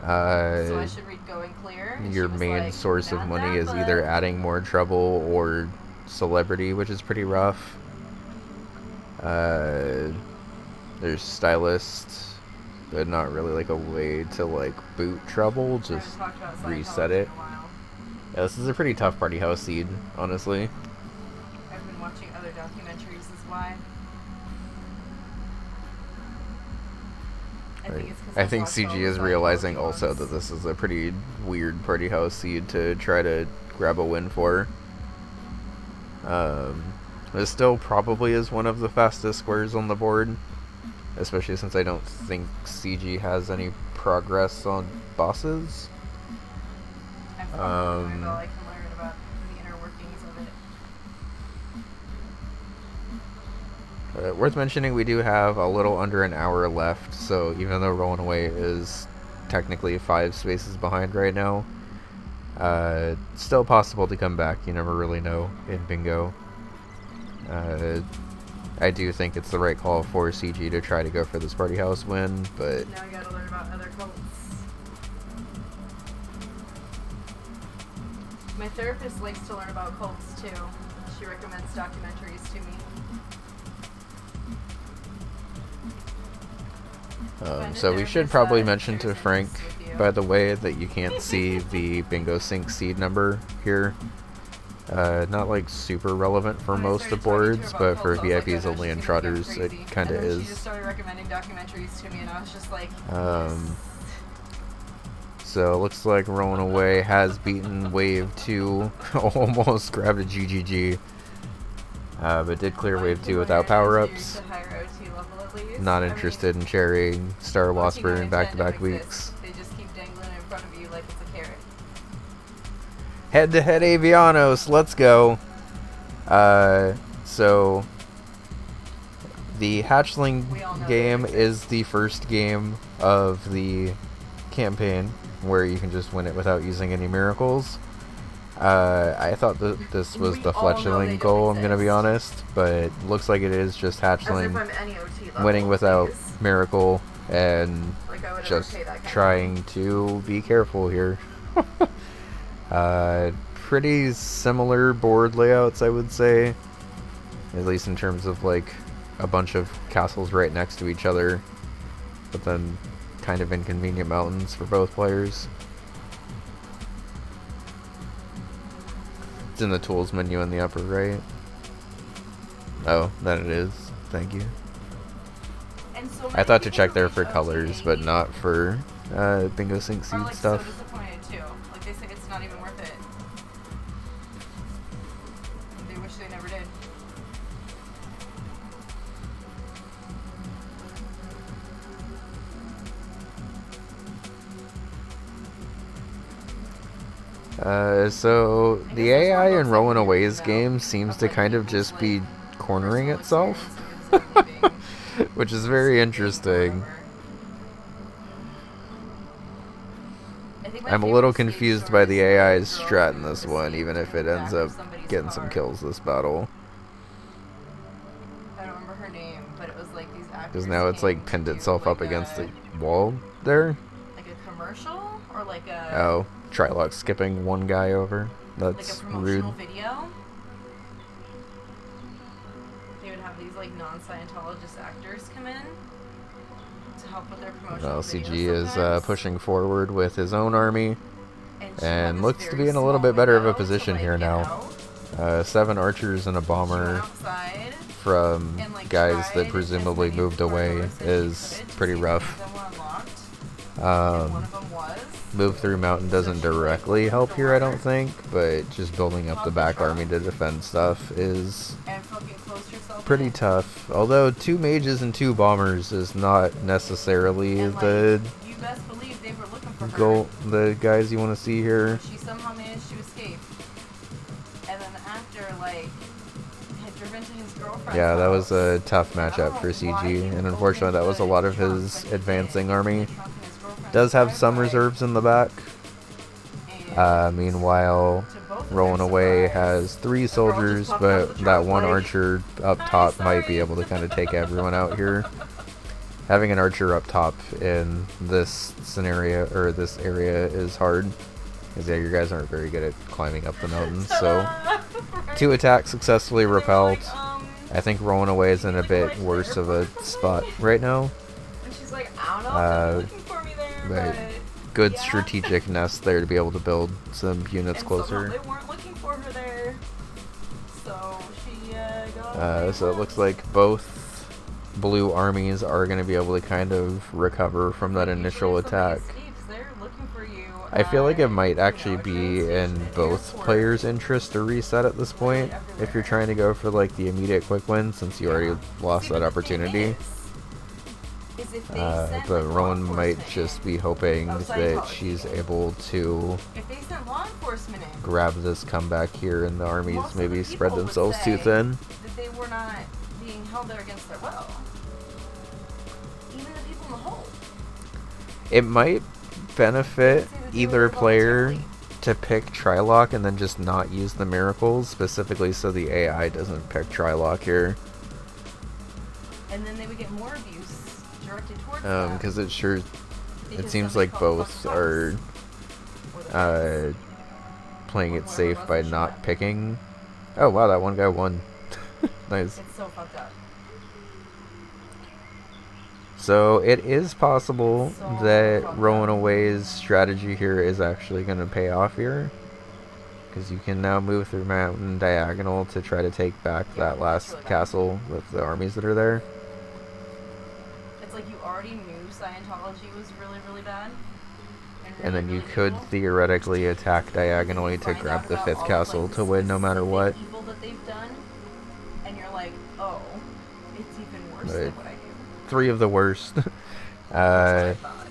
So I should read Going Clear. And Your she was main like, source of "Not money that, is but either adding more trouble or celebrity, which is pretty rough. There's stylists, but not really like a way to like boot trouble. I Just haven't talked about reset Scientology it. in a while. Yeah, this is a pretty tough party house seed, honestly. I've been watching other documentaries is why. I think CG is realizing also that this is a pretty weird party house seed to try to grab a win for. This still probably is one of the fastest squares on the board, especially since I don't think CG has any progress on bosses. I'm from Illinois, though I can learn about the inner workings of it. Worth mentioning, we do have a little under an hour left, so even though Rolling Away is technically 5 spaces behind right now, still possible to come back. You never really know in Bingo. I do think it's the right call for CG to try to go for this party house win, but Now I gotta learn about other cults. My therapist likes to learn about cults too. She recommends documentaries to me. So we should probably mention to Frank, by the way, that you can't see the Bingo Sync seed number here. Not like super relevant for most of boards, but for VIPs only and trotters, it kind of is. She just started recommending documentaries to me, and I was just like, So it looks like Rolling Away has beaten Wave 2, almost grabbed a GGG, but did clear Wave 2 without power-ups. Not interested in carrying Star Wasper in back-to-back weeks. They just keep dangling in front of you like it's a carrot. Head-to-head Avianos, let's go. So the Hatchling game is the first game of the campaign where you can just win it without using any miracles. I thought that this was the fletchling goal, I'm gonna be honest, but looks like it is just Hatchling winning without miracle and just trying to be careful here. Pretty similar board layouts, I would say, at least in terms of like a bunch of castles right next to each other, but then kind of inconvenient mountains for both players. It's in the tools menu in the upper right. Oh, that it is. Thank you. I thought to check there for colors, but not for Bingo Sync seed stuff. So disappointed too. Like they say it's not even worth it. They wish they never did. So the AI in Rolling Away's game seems to kind of just be cornering itself, which is very interesting. I'm a little confused by the AI's strat in this one, even if it ends up getting some kills this battle. I don't remember her name, but it was like these actors. Because now it's like pinned itself up against the wall there. Like a commercial or like a. Oh, Trilok skipping one guy over. That's like a rude. promotional video. They would have these like non-Scientologist actors come in to help with their promotional Well, videos CG is sometimes. pushing forward with his own army, she and had looks this to very be in a little small bit better of a window to, position like, here get now. out. 7 archers and a She went bomber outside from and, like, guys tried that presumably as many moved away corridors as she is could to pretty see if rough. any of them were unlocked. one of them was. Move through mountain doesn't directly help here, I don't think, but just building up the back army to defend stuff is And fucking close yourself pretty in. tough. Although 2 mages and 2 bombers is not necessarily And, like, the you best believe they were looking for her. goal, the guys you want to see here. She somehow managed to escape. And then after, like, had driven to his girlfriend's Yeah, that was house. a tough matchup for CG, and unfortunately that was a lot of his advancing army. Does have some reserves in the back. Meanwhile, Rolling Away has 3 soldiers, but that 1 archer up top might be able to kind of take everyone out here. Having an archer up top in this scenario, or this area, is hard. Because yeah, you guys aren't very good at climbing up the mountains, so 2 attacks successfully repelled. I think Rolling Away is in a bit worse of a spot right now. And she's like, I don't know if they're looking for me there, But but good yeah. strategic nest there to be able to build some units And closer. somehow they weren't looking for her there. So she got So it looks like both blue armies are going to be able to kind of recover from that initial attack. They're looking for you. I feel like it might actually be in both players' interest to reset at this point if you're trying to go for like the immediate quick win, since you already lost that opportunity. But Rowan might just be hoping that she's able to If they sent law enforcement in, grab this comeback here and the armies most of maybe the spread people would themselves too say thin. that they were not being held there against their will. Even the people in the hole. It might benefit I'd say that they either were player voluntarily. to pick Trilock and then just not use the miracles, specifically so the AI doesn't pick Trilock here. And then they would get more abuse directed towards them. Because it sure, it because seems somebody like called both fucking are Fox. Or the playing Or it whoever safe was by that not shot. picking. Oh wow, that one guy won. Nice. It's so fucked up. So it is possible So that fucked Rowan up. Away's strategy here is actually going to pay off here. Because you can now move through mountain diagonal to try to take back Yeah, that last really bad. castle with the armies that are there. It's like you already knew Scientology was really, really bad. And then really, you really could evil. theoretically attack You diagonally to find grab out the about 5th all of, castle like, to win no matter what. specific evil that they've done, and you're like, oh, it's even worse But than what I do. 3 of the worst. That's what I thought.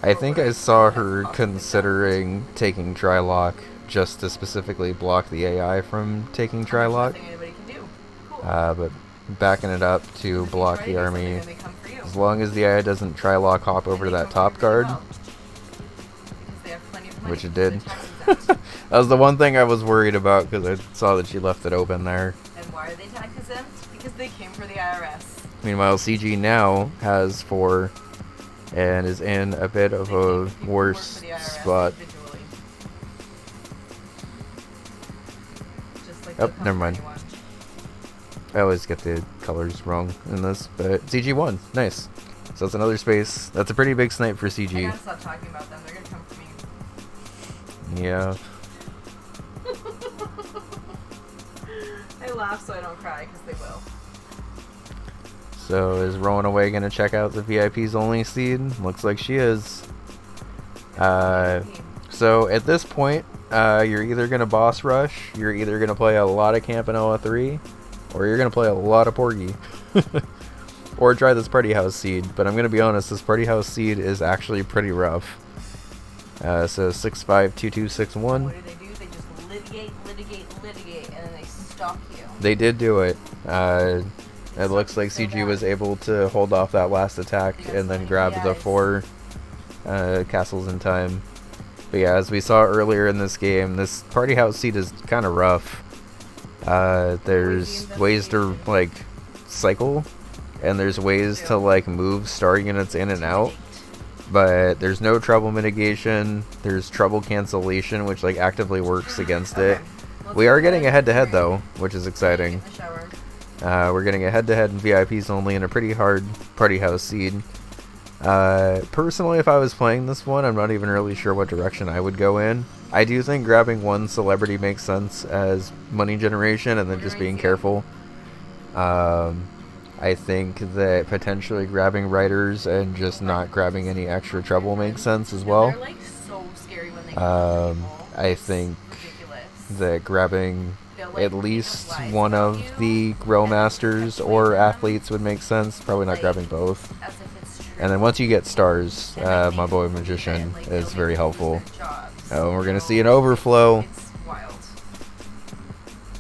I think I saw her considering taking Trilock just to specifically block the AI from taking Trilock. Nothing anybody can do. Cool. But backing it up to If you block try to the do something, army. then they come for you. As long as the AI doesn't Trilock hop over to And they that come top for you really guard, well. Because they have plenty of money which it to did. tax exempt. That was the one thing I was worried about because I saw that she left it open there. And why are they tax exempt? Because they came for the IRS. Meanwhile, CG now has 4 and is in a bit of They a came for people who work worse for the IRS spot. individually. Just like Oh, the never mind. company one. I always get the colors wrong in this, but CG won. Nice. So that's another space. That's a pretty big snipe for I CG. gotta stop talking about them. They're gonna come for me. Yeah. I laugh so I don't cry because they will. So is Rowan Away gonna check out the VIPs only seed? Looks like she is. So at this point, you're either gonna boss rush, you're either gonna play a lot of Campanella 3, or you're gonna play a lot of Porgy. Or try this Party House seed. But I'm gonna be honest, this Party House seed is actually pretty rough. So 652261. What do? They just litigate, and then they stalk you. They did do it. It looks like CG was able to hold off that last attack and then grab the 4 castles in time. But yeah, as we saw earlier in this game, this Party House seed is kind of rough. There's ways to like cycle, and there's ways to like move star units in and out. But there's no trouble mitigation. There's trouble cancellation, which like actively works against it. We are getting a head-to-head though, which is exciting. Get in the shower. We're getting a head-to-head in VIPs only in a pretty hard Party House seed. Personally, if I was playing this one, I'm not even really sure what direction I would go in. I do think grabbing one celebrity makes sense as money generation and then just being careful. I I think that potentially grabbing writers and just not grabbing any extra trouble makes sense as well. They're like so scary when they come people. I think Ridiculous. that grabbing They'll, like, at make least up lies one about of you, the grow and then masters perpetuate or them, athletes would make sense. Probably not like, grabbing both. as if it's true. And then once you get stars, And, like, my make boy people believe it, magician and, like, is they'll very make people lose helpful. their jobs, Oh, and we're gonna you see an know? overflow. It's wild.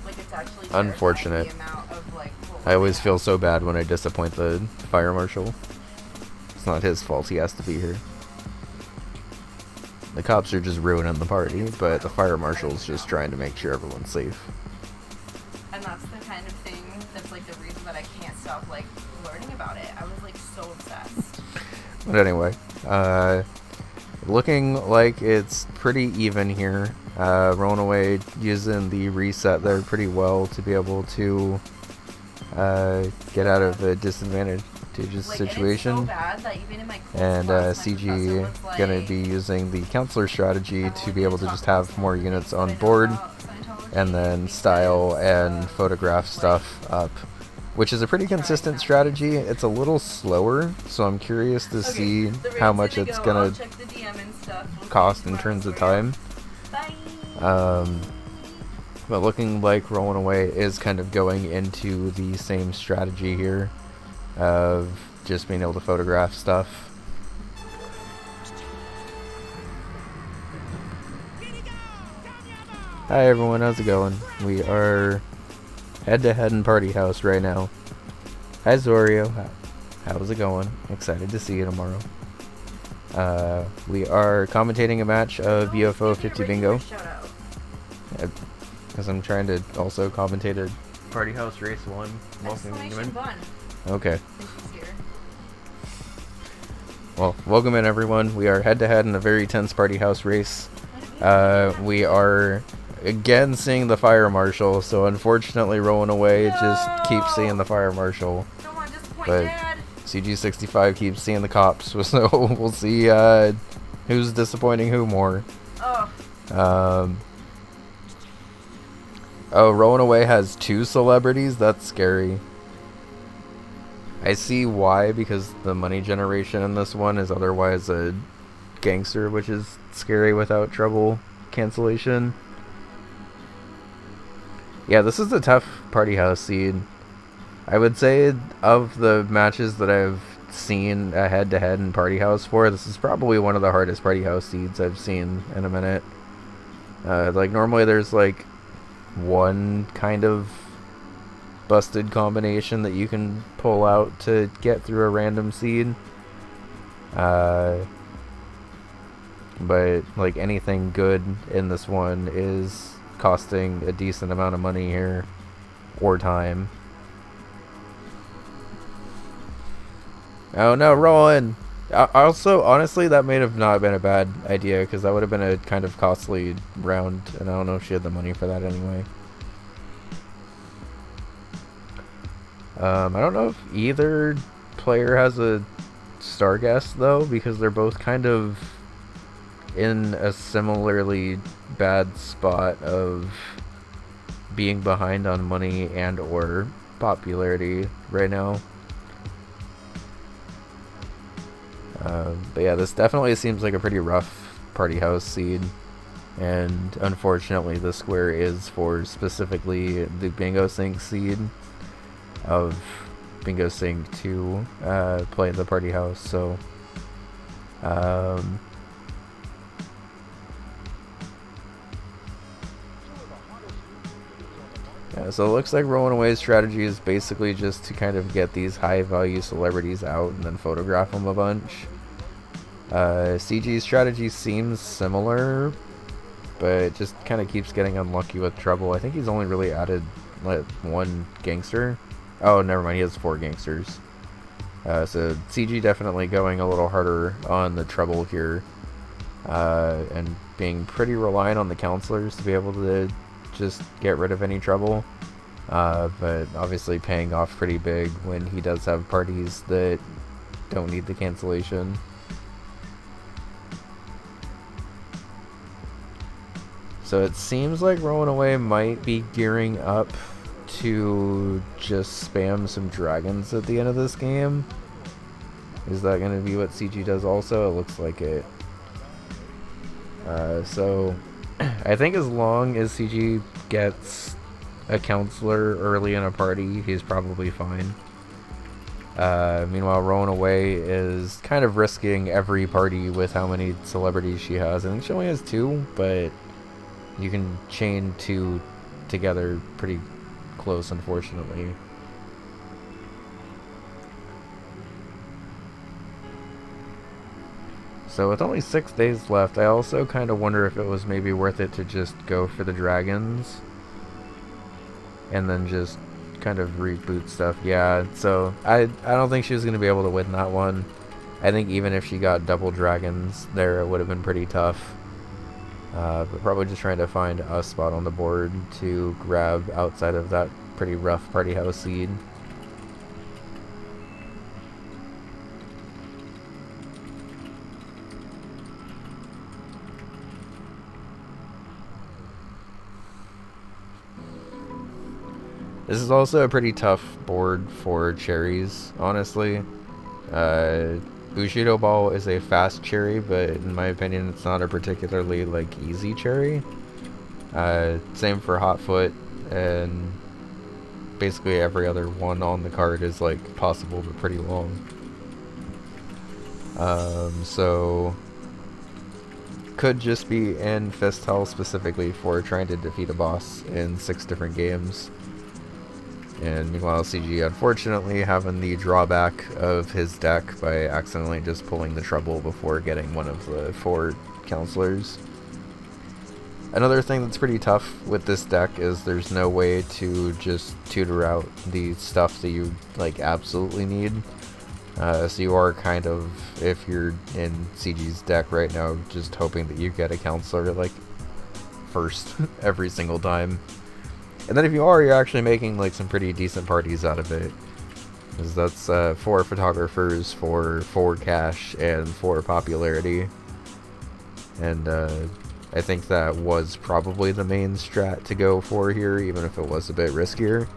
Like, it's actually Unfortunate. terrifying, the amount of, like, I always feel so bad when I disappoint the fire marshal. It's not his fault, he has to be here. The cops are just ruining the party, but the fire marshal's just trying to make sure everyone's safe. And that's the kind of thing that's like the reason that I can't stop like learning about it. I was like so obsessed. But anyway, looking like it's pretty even here. Rollnaway using the reset there pretty well to be able to get out of a disadvantageous Like, situation. And it's so bad that even in my quiz And class, my CG professor was like, gonna be using the counselor strategy to be able to just have more units on I know board, about Scientology and then because, style and photograph stuff up, which is a pretty consistent strategy. It's a little slower, so I'm curious to see the how rate's much it's go. gonna I'll check the DM and stuff. We'll cost see in you terms of tomorrow time. for you. Bye. But looking like Rollnaway is kind of going into the same strategy here of just being able to photograph stuff. Hi everyone, how's it going? We are head-to-head in Party House right now. Hi Zorio, how's it going? Excited to see you tomorrow. We are commentating a match of UFO 50 Bingo. Because I'm trying to also commentate a Party House Race 1. Welcome in. Bun. Okay. He's here. Well, welcome in everyone. We are head-to-head in a very tense Party House race. We are again seeing the fire marshal, so unfortunately Rollnaway just keeps seeing the fire marshal. Don't want to disappoint But Dad. CG65 keeps seeing the cops, so we'll see who's disappointing who more. Oh. Oh, Rollnaway has 2 celebrities? That's scary. I see why, because the money generation in this one is otherwise a gangster, which is scary without trouble cancellation. Yeah, this is a tough Party House seed. I would say of the matches that I've seen a head-to-head in Party House for, this is probably one of the hardest Party House seeds I've seen in a minute. Like, normally there's, like, one kind of busted combination that you can pull out to get through a random seed. But, like, anything good in this one is costing a decent amount of money here. Or time. Oh no, Rowan! Also, honestly, that may have not been a bad idea, because that would have been a kind of costly round, and I don't know if she had the money for that anyway. I don't know if either player has a star guest, though, because they're both kind of in a similarly bad spot of being behind on money and or popularity right now. But yeah, this definitely seems like a pretty rough Party House seed, and unfortunately the square is for specifically the Bingo Sync seed of Bingo Sync to play the Party House, so yeah, so it looks like Rollnaway's strategy is basically just to kind of get these high value celebrities out and then photograph them a bunch. CG's strategy seems similar, but it just kind of keeps getting unlucky with trouble. I think he's only really added like 1 gangster. Oh, never mind, he has 4 gangsters. So CG definitely going a little harder on the trouble here, and being pretty reliant on the counselors to be able to just get rid of any trouble, but obviously paying off pretty big when he does have parties that don't need the cancellation. So it seems like Rollnaway might be gearing up to just spam some dragons at the end of this game? Is that going to be what CG does also? It looks like it. So I think as long as CG gets a counselor early in a party, he's probably fine. Meanwhile, rollnaway is kind of risking every party with how many celebrities she has. I think she only has 2, but you can chain 2 together pretty close, unfortunately. So with only 6 days left, I also kind of wonder if it was maybe worth it to just go for the dragons and then just kind of reboot stuff. Yeah, so I don't think she was going to be able to win that one. I think even if she got double dragons there, it would have been pretty tough. But probably just trying to find a spot on the board to grab outside of that pretty rough party house seed. This is also a pretty tough board for cherries, honestly. Bushido Ball is a fast cherry, but in my opinion, it's not a particularly, easy cherry. Same for Hotfoot, and basically every other one on the card is, possible, but pretty long. So could just be in Fistel specifically for trying to defeat a boss in 6 different games. And meanwhile, CG unfortunately having the drawback of his deck by accidentally just pulling the trouble before getting one of the 4 counselors. Another thing that's pretty tough with this deck is there's no way to just tutor out the stuff that you absolutely need. So you are kind of, if you're in CG's deck right now, just hoping that you get a counselor first every single time. And then if you are, you're actually making some pretty decent parties out of it. Because that's 4 photographers for 4 cash and 4 popularity. And I think that was probably the main strat to go for here, even if it was a bit riskier.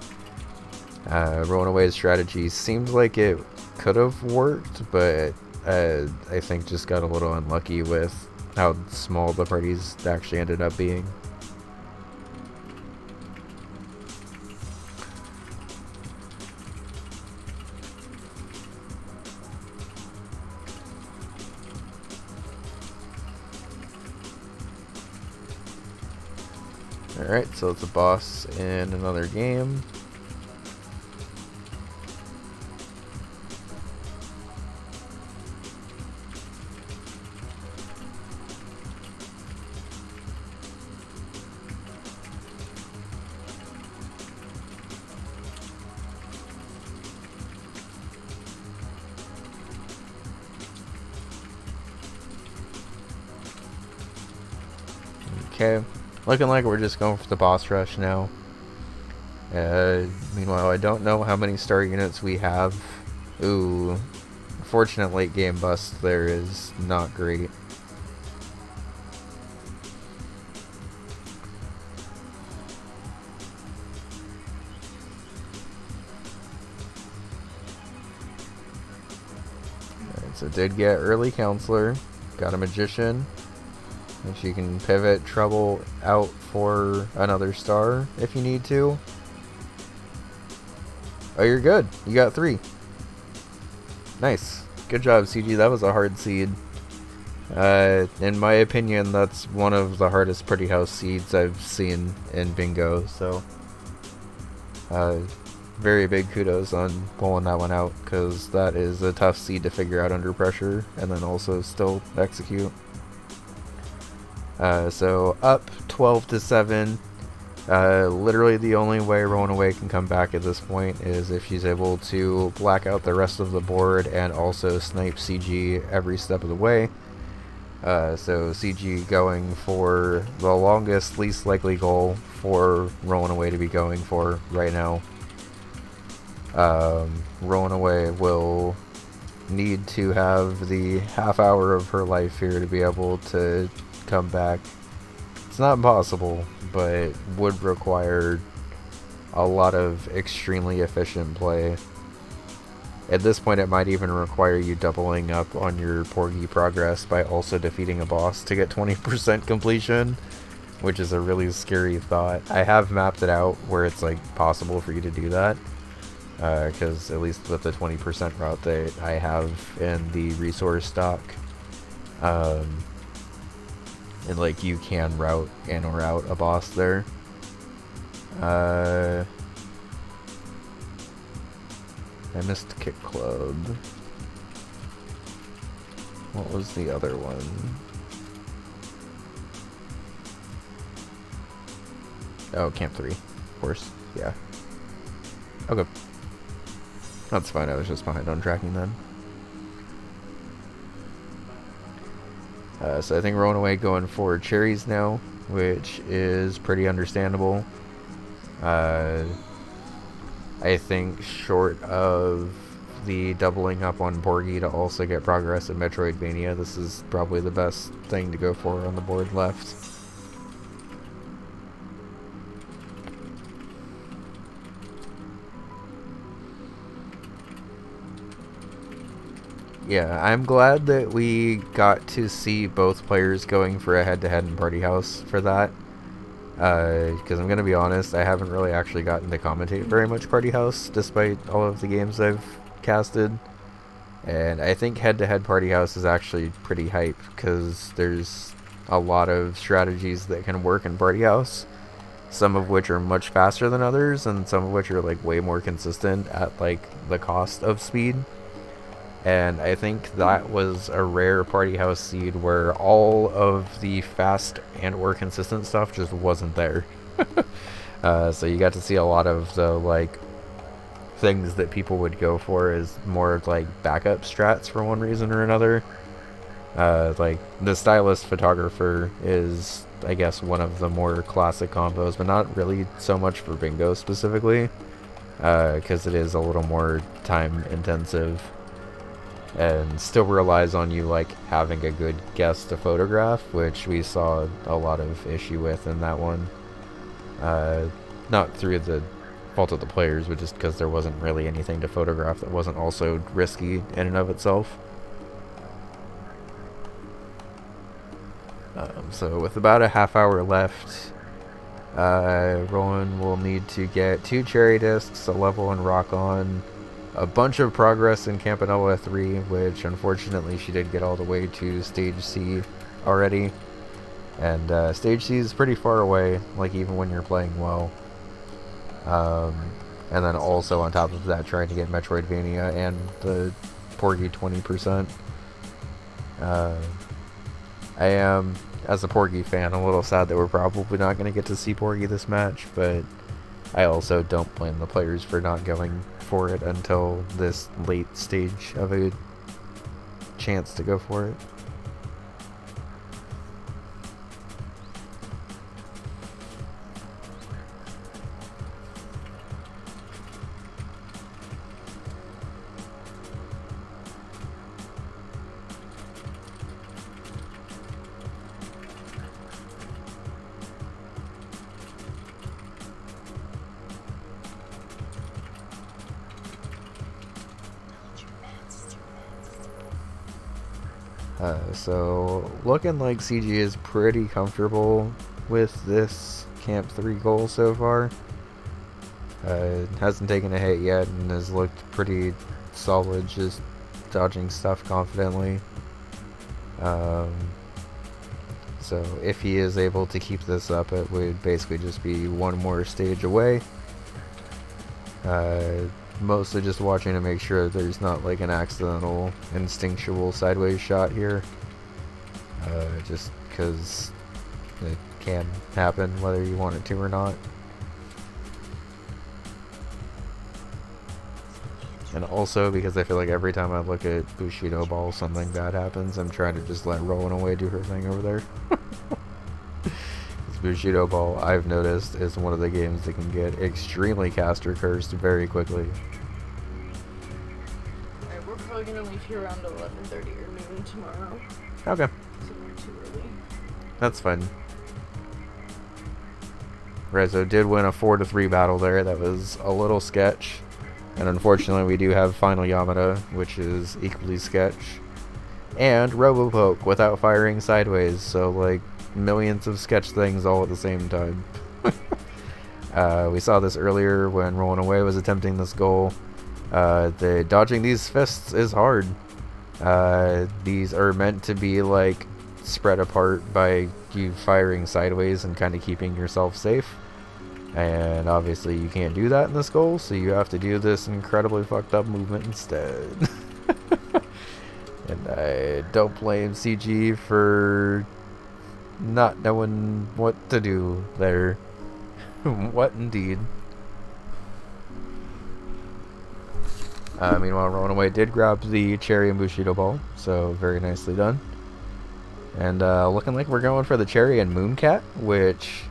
Rollnaway's strategy seemed like it could have worked, but I think just got a little unlucky with how small the parties actually ended up being. Alright, so it's a boss in another game. Okay. Looking like we're just going for the boss rush now. Meanwhile, I don't know how many star units we have. Ooh. Fortunate late game bust there is not great. Alright, so did get early counselor. Got a magician. Which you can pivot trouble out for another star if you need to. Oh, you're good. You got 3. Nice. Good job, CG. That was a hard seed. In my opinion, that's one of the hardest pretty house seeds I've seen in Bingo. So, very big kudos on pulling that one out, because that is a tough seed to figure out under pressure and then also still execute. So up 12-7. Literally the only way rollnaway can come back at this point is if she's able to black out the rest of the board and also snipe CG every step of the way. So CG going for the longest, least likely goal for rollnaway to be going for right now. Rollnaway will need to have the half hour of her life here to be able to come back. It's not impossible, but would require a lot of extremely efficient play. At this point, it might even require you doubling up on your Porgy progress by also defeating a boss to get 20% completion, which is a really scary thought. I have mapped it out where it's like possible for you to do that, because at least with the 20% route that I have in the resource stock, and like you can route in or out a boss there. I missed Kick Club. What was the other one? Oh, Camp 3, of course. Yeah. Okay. That's fine, I was just behind on tracking then. So I think rollnaway going for cherries now, which is pretty understandable. I think short of the doubling up on Porgy to also get progress in Metroidvania, this is probably the best thing to go for on the board left. Yeah, I'm glad that we got to see both players going for a head-to-head in Party House for that. Because I'm going to be honest, I haven't really actually gotten to commentate very much Party House, despite all of the games I've casted. And I think head-to-head Party House is actually pretty hype, because there's a lot of strategies that can work in Party House. Some of which are much faster than others, and some of which are like way more consistent at like the cost of speed. And I think that was a rare Party House seed where all of the fast and or consistent stuff just wasn't there. So you got to see a lot of the like things that people would go for as more like backup strats for one reason or another. Like the stylist photographer is, I guess, one of the more classic combos, but not really so much for bingo specifically, because it is a little more time intensive. And still relies on you like having a good guess to photograph, which we saw a lot of issue with in that one. Not through the fault of the players, but just because there wasn't really anything to photograph that wasn't also risky in and of itself. So with about a half hour left, Roland will need to get 2 cherry discs, a level and rock on, a bunch of progress in Campanella 3, which unfortunately she did get all the way to Stage C already. And Stage C is pretty far away, like even when you're playing well. And then also on top of that, trying to get Metroidvania and the Porgy 20%. I am, as a Porgy fan, a little sad that we're probably not going to get to see Porgy this match, but I also don't blame the players for not going for it until this late stage of a chance to go for it. So looking like CG is pretty comfortable with this Camp 3 goal so far. Hasn't taken a hit yet and has looked pretty solid, just dodging stuff confidently. So if he is able to keep this up, it would basically just be one more stage away. Mostly just watching to make sure there's not like an accidental instinctual sideways shot here, just because it can happen whether you want it to or not. And also because I feel like every time I look at Bushido Ball something bad happens, I'm trying to just let rollnaway do her thing over there. Bushido Ball, I've noticed, is one of the games that can get extremely caster cursed very quickly. Alright, we're probably gonna leave here around 11:30 or noon tomorrow. Okay. So we're too early. That's fine. Rezo did win a 4-3 battle there. That was a little sketch. And unfortunately, we do have Final Yamada, which is equally sketch. And Robopoke without firing sideways. So, like, millions of sketch things all at the same time. We saw this earlier when Rolling Away was attempting this goal. Dodging these fists is hard. These are meant to be, like, spread apart by you firing sideways and kind of keeping yourself safe. And obviously you can't do that in this goal, so you have to do this incredibly fucked up movement instead. And I don't blame CG for not knowing what to do there. What indeed. Meanwhile, Rolling Away did grab the Cherry and Bushido ball, so very nicely done. And looking like we're going for the Cherry and Mooncat, which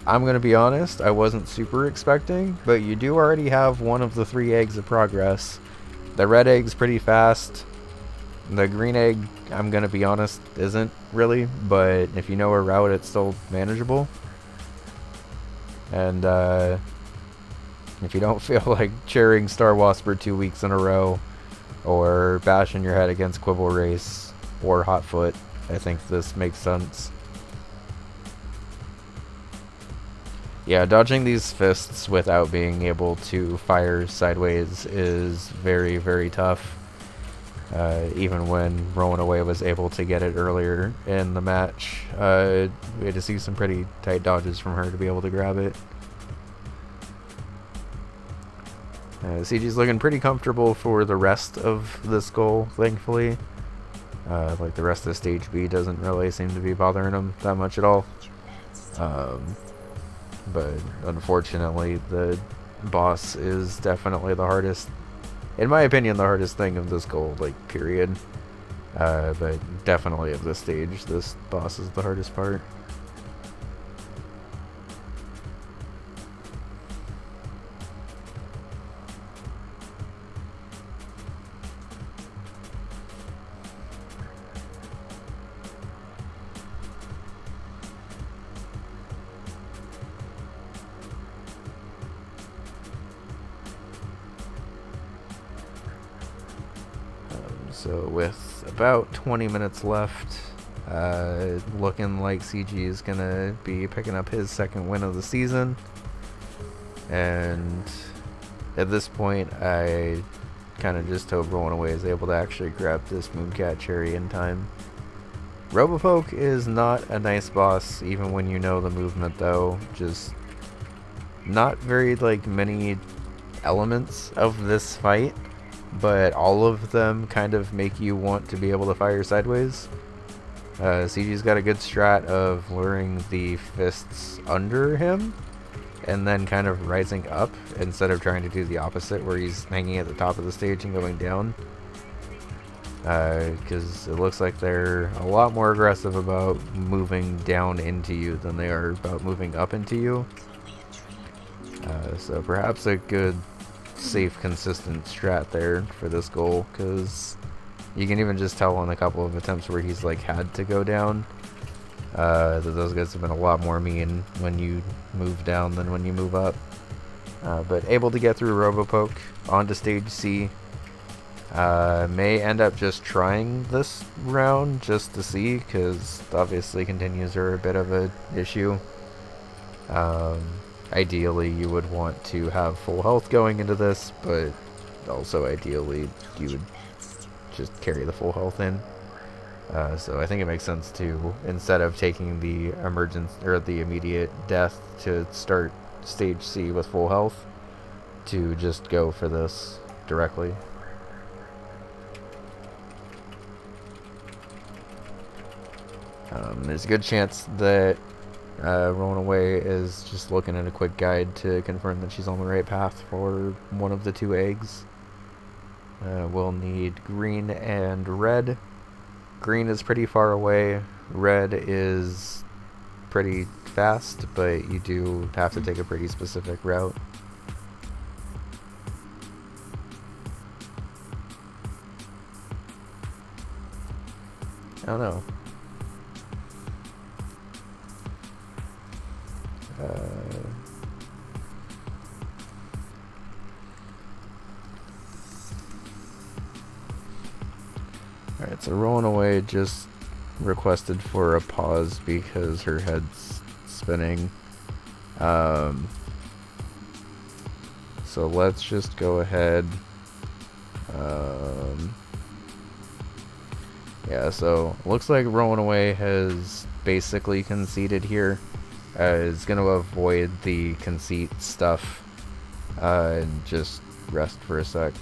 I'm going to be honest, I wasn't super expecting, but you do already have one of the 3 eggs of progress. The red egg's pretty fast. The green egg, I'm going to be honest, isn't really, but if you know a route, it's still manageable. And if you don't feel like cheering Star Wasper 2 weeks in a row, or bashing your head against Quibble Race or Hotfoot, I think this makes sense. Yeah, dodging these fists without being able to fire sideways is very, very tough. Even when Rolling Away was able to get it earlier in the match, we had to see some pretty tight dodges from her to be able to grab it. CG's looking pretty comfortable for the rest of this goal, thankfully. Like the rest of stage B doesn't really seem to be bothering him that much at all. But unfortunately, the boss is definitely the hardest, in my opinion, the hardest thing of this goal, like, period. But definitely of this stage, this boss is the hardest part. So with about 20 minutes left, looking like CG is going to be picking up his second win of the season. And at this point, I kind of just hope Rolling Away is able to actually grab this Mooncat Cherry in time. Robopoke is not a nice boss, even when you know the movement, though. Just not very, like, many elements of this fight, but all of them kind of make you want to be able to fire sideways. CG's got a good strat of luring the fists under him and then kind of rising up instead of trying to do the opposite where he's hanging at the top of the stage and going down. Because it looks like they're a lot more aggressive about moving down into you than they are about moving up into you. So perhaps a good, safe, consistent strat there for this goal, because you can even just tell on a couple of attempts where he's like had to go down that those guys have been a lot more mean when you move down than when you move up. But able to get through Robopoke onto stage C. May end up just trying this round just to see, because obviously continues are a bit of an issue. Ideally you would want to have full health going into this, but also ideally you would just carry the full health in. So I think it makes sense to, instead of taking the the immediate death to start stage C with full health, to just go for this directly. There's a good chance that Rolling Away is just looking at a quick guide to confirm that she's on the right path for one of the 2 eggs. We'll need green and red. Green is pretty far away. Red is pretty fast, but you do have to take a pretty specific route. I don't know. Alright, so rolling away just requested for a pause because her head's spinning. So let's just go ahead. Yeah, so looks like rolling away has basically conceded here. Is going to avoid the conceit stuff and just rest for a sec.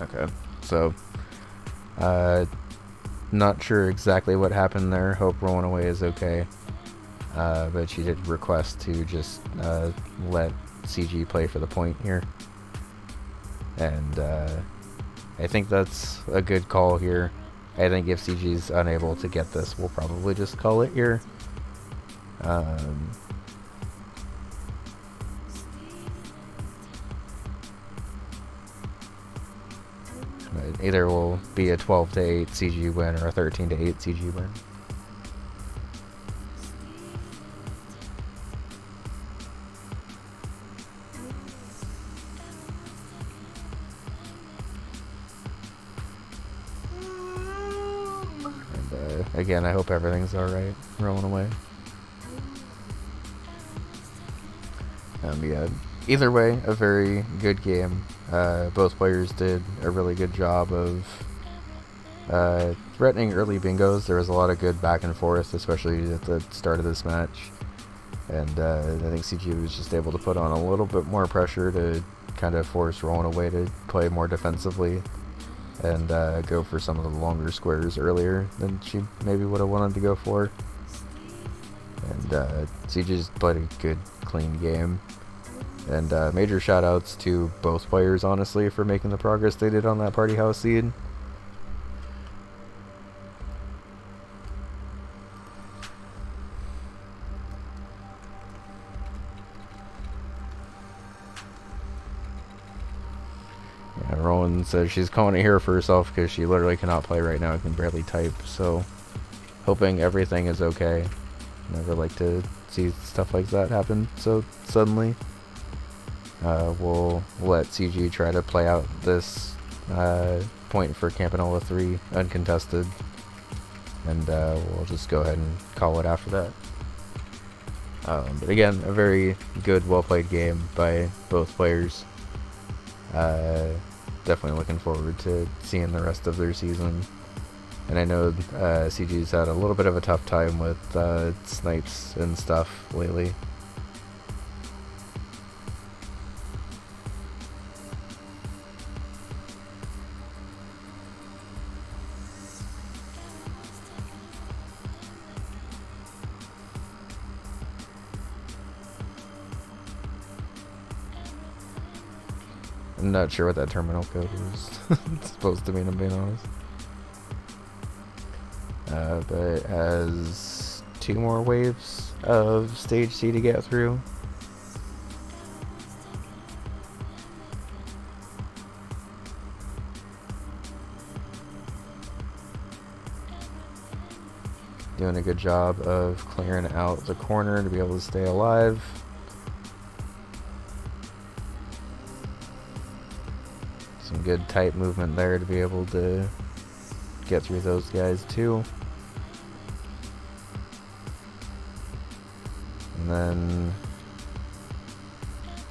Okay, so not sure exactly what happened there. Hope rolling away is okay. But she did request to just let CG play for the point here. And I think that's a good call here. I think if CG's unable to get this, we'll probably just call it here. Either will be a 12-8 CG win or a 13-8 CG win. And again, I hope everything's alright rolling away. Yeah, either way, a very good game. Both players did a really good job of threatening early bingos. There was a lot of good back and forth, especially at the start of this match. And I think CG was just able to put on a little bit more pressure to kind of force rolling away to play more defensively and go for some of the longer squares earlier than she maybe would have wanted to go for. And CG just played a good, clean game. And major shout outs to both players, honestly, for making the progress they did on that party house seed. Yeah, Rowan says she's calling it here for herself because she literally cannot play right now and can barely type. So, hoping everything is okay. Never like to see stuff like that happen so suddenly. We'll let CG try to play out this point for Campanola 3 uncontested, and we'll just go ahead and call it after that. But again, a very good, well-played game by both players. Definitely looking forward to seeing the rest of their season. And I know CG's had a little bit of a tough time with snipes and stuff lately. I'm not sure what that terminal code was supposed to mean, I'm being honest. But it has 2 more waves of stage C to get through. Doing a good job of clearing out the corner to be able to stay alive. Some good tight movement there to be able to get through those guys too. And then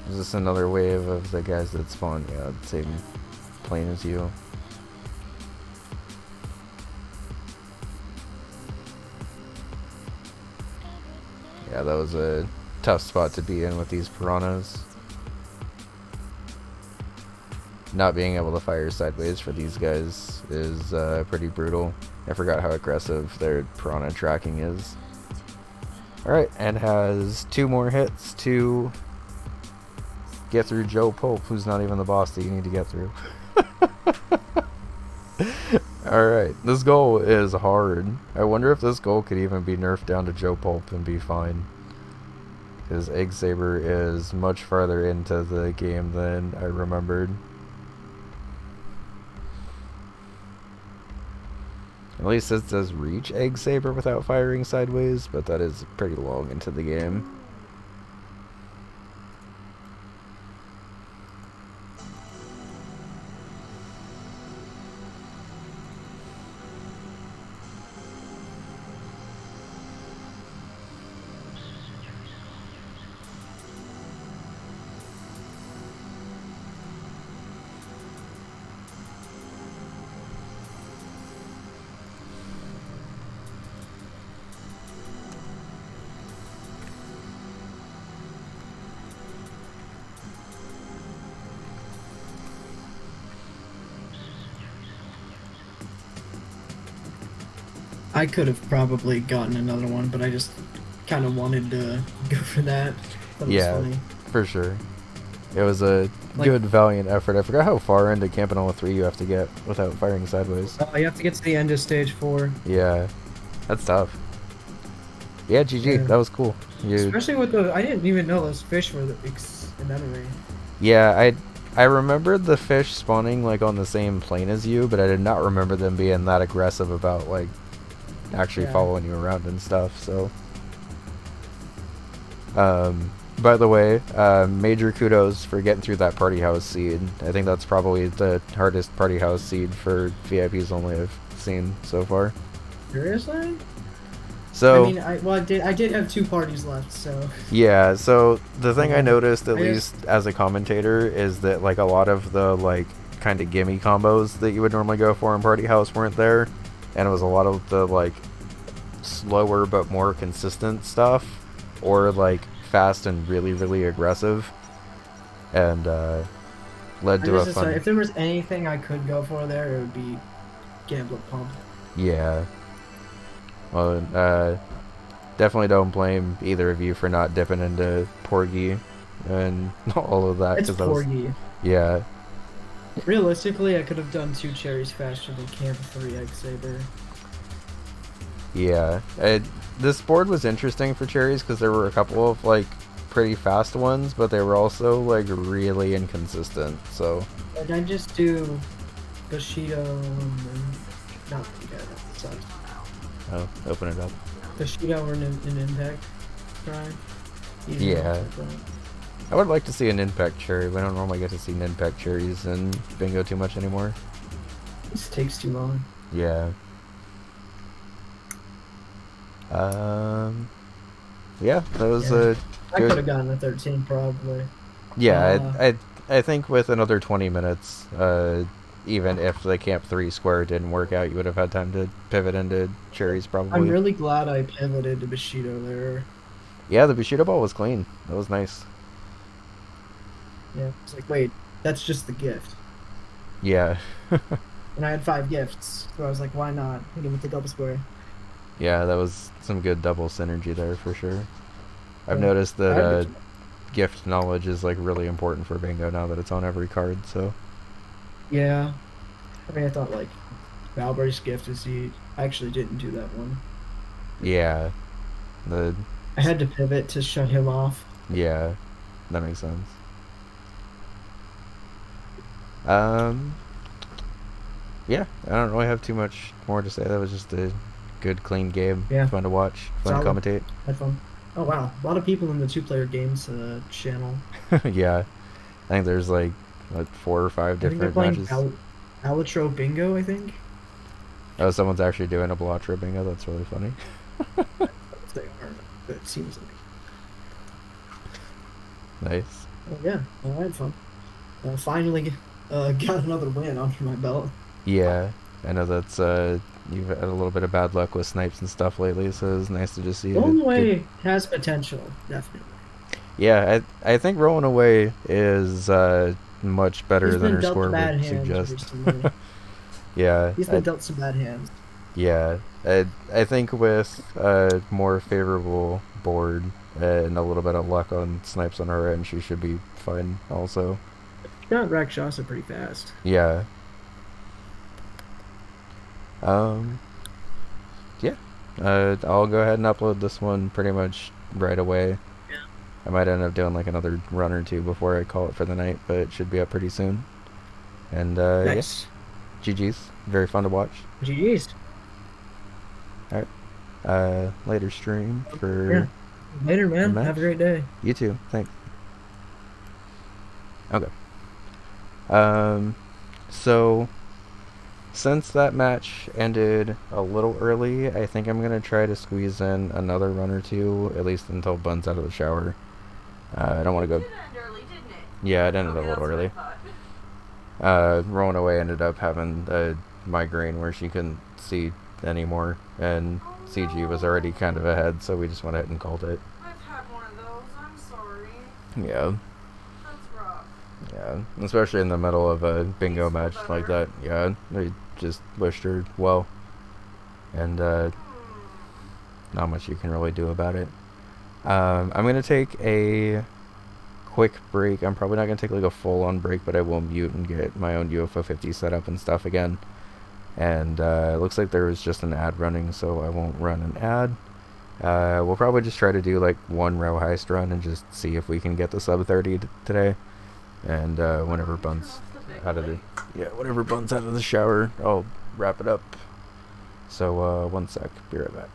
is this another wave of the guys that spawn? Yeah, same plane as you. Yeah, that was a tough spot to be in with these piranhas. Not being able to fire sideways for these guys is pretty brutal. I forgot how aggressive their piranha tracking is. Alright, and has 2 more hits to get through Joe Pope, who's not even the boss that you need to get through. Alright, this goal is hard. I wonder if this goal could even be nerfed down to Joe Pulp and be fine. Because Egg Saber is much farther into the game than I remembered. At least it does reach Egg Saber without firing sideways, but that is pretty long into the game. I could have probably gotten another one, but I just kind of wanted to go for that. That was funny. For sure. It was a good, valiant effort. I forgot how far into Campanella 3 you have to get without firing sideways. Oh, you have to get to the end of stage 4. Yeah, that's tough. Yeah, GG. Yeah. That was cool. Especially with the... I didn't even know those fish were an enemy. Yeah, I remembered the fish spawning like on the same plane as you, but I did not remember them being that aggressive about like actually following you around and stuff. So, by the way, major kudos for getting through that party house seed. I think that's probably the hardest party house seed for VIPs only I've seen so far. Seriously? So, I mean, I did have 2 parties left, so... Yeah, so the thing I noticed, at least as a commentator, is that like a lot of the like kind of gimme combos that you would normally go for in Party House weren't there, and it was a lot of the like slower but more consistent stuff, or like fast and really, really aggressive, and led to a fun... If there was anything I could go for there, it would be Gambler Pump. Yeah. Well, definitely don't blame either of you for not dipping into Porgy and all of that. It's Porgy. Yeah. Realistically, I could have done 2 cherries faster than Camp 3 Egg Saber. Yeah. This board was interesting for cherries because there were a couple of like pretty fast ones, but they were also like really inconsistent. So. Like I just do Bushido and not yeah, that sucks. Oh, open it up. Bushido or an Impact Prime. Yeah. I would like to see an Impact cherry. We don't normally get to see Impact cherries in Bingo too much anymore. This takes too long. Yeah. Yeah, that was a good... I could have gotten a 13 probably. Yeah, I think with another 20 minutes, even if the Camp 3 square didn't work out, you would have had time to pivot into cherries probably. I'm really glad I pivoted to Bushido there. Yeah, the Bushido ball was clean. That was nice. Yeah, it's like, wait, that's just the gift. Yeah. And I had 5 gifts, so I was like, why not hit him with the double square? Yeah, that was some good double synergy there for sure. I've noticed that gift knowledge is like really important for Bingo now that it's on every card, so... Yeah. I mean, I thought, like, Valbray's gift is I actually didn't do that one. Yeah. I had to pivot to shut him off. Yeah. That makes sense. Yeah, I don't really have too much more to say. That was just a good, clean game. Yeah. Fun to watch. Fun to commentate. Had fun. Oh, wow. A lot of people in the 2-player games channel. Yeah. I think there's like 4 or 5 different matches. Alatro Bingo, I think. Oh, someone's actually doing a Balatro Bingo. That's really funny. If they are, but it seems like. Nice. Oh, yeah, I had fun. Finally got another win under my belt. Yeah, I know that's you've had a little bit of bad luck with snipes and stuff lately, so it's nice to just see. Rolling Away has potential, definitely. Yeah, I think Rolling Away is much better than her score would suggest. Yeah, he's been dealt some bad hands. Yeah, I think with a more favorable board and a little bit of luck on snipes on her end, she should be fine also. She got Rakshasa pretty fast. Yeah. Um, yeah. I'll go ahead and upload this one pretty much right away. Yeah. I might end up doing like another run or two before I call it for the night, but it should be up pretty soon. And Nice. yeah, GG's. Very fun to watch. GG's. Alright. Later stream for Yeah. Later, man. match. Have a great day. You too. Thanks. Okay. So since that match ended a little early, I think I'm gonna try to squeeze in another run or two, at least until Bun's out of the shower. I don't want to It go. did end early, didn't it? Yeah, it ended Okay, a little that's what I early. thought. Rolling away ended up having a migraine where she couldn't see anymore, and Oh, CG was no. already kind of ahead, so we just went ahead and called it. I've had one of those. I'm sorry. Yeah, That's rough. yeah, especially in the middle of a bingo Peaceful match like better. that. Yeah, they just wished her well, and not much you can really do about it. I'm gonna take a quick break. I'm probably not gonna take like a full-on break, but I will mute and get my own UFO 50 set up and stuff again. And it looks like there was just an ad running, so I won't run an ad. We'll probably just try to do like one row heist run and just see if we can get the sub 30 today. And whenever Bun's out of the shower, I'll wrap it up. So 1 sec, be right back.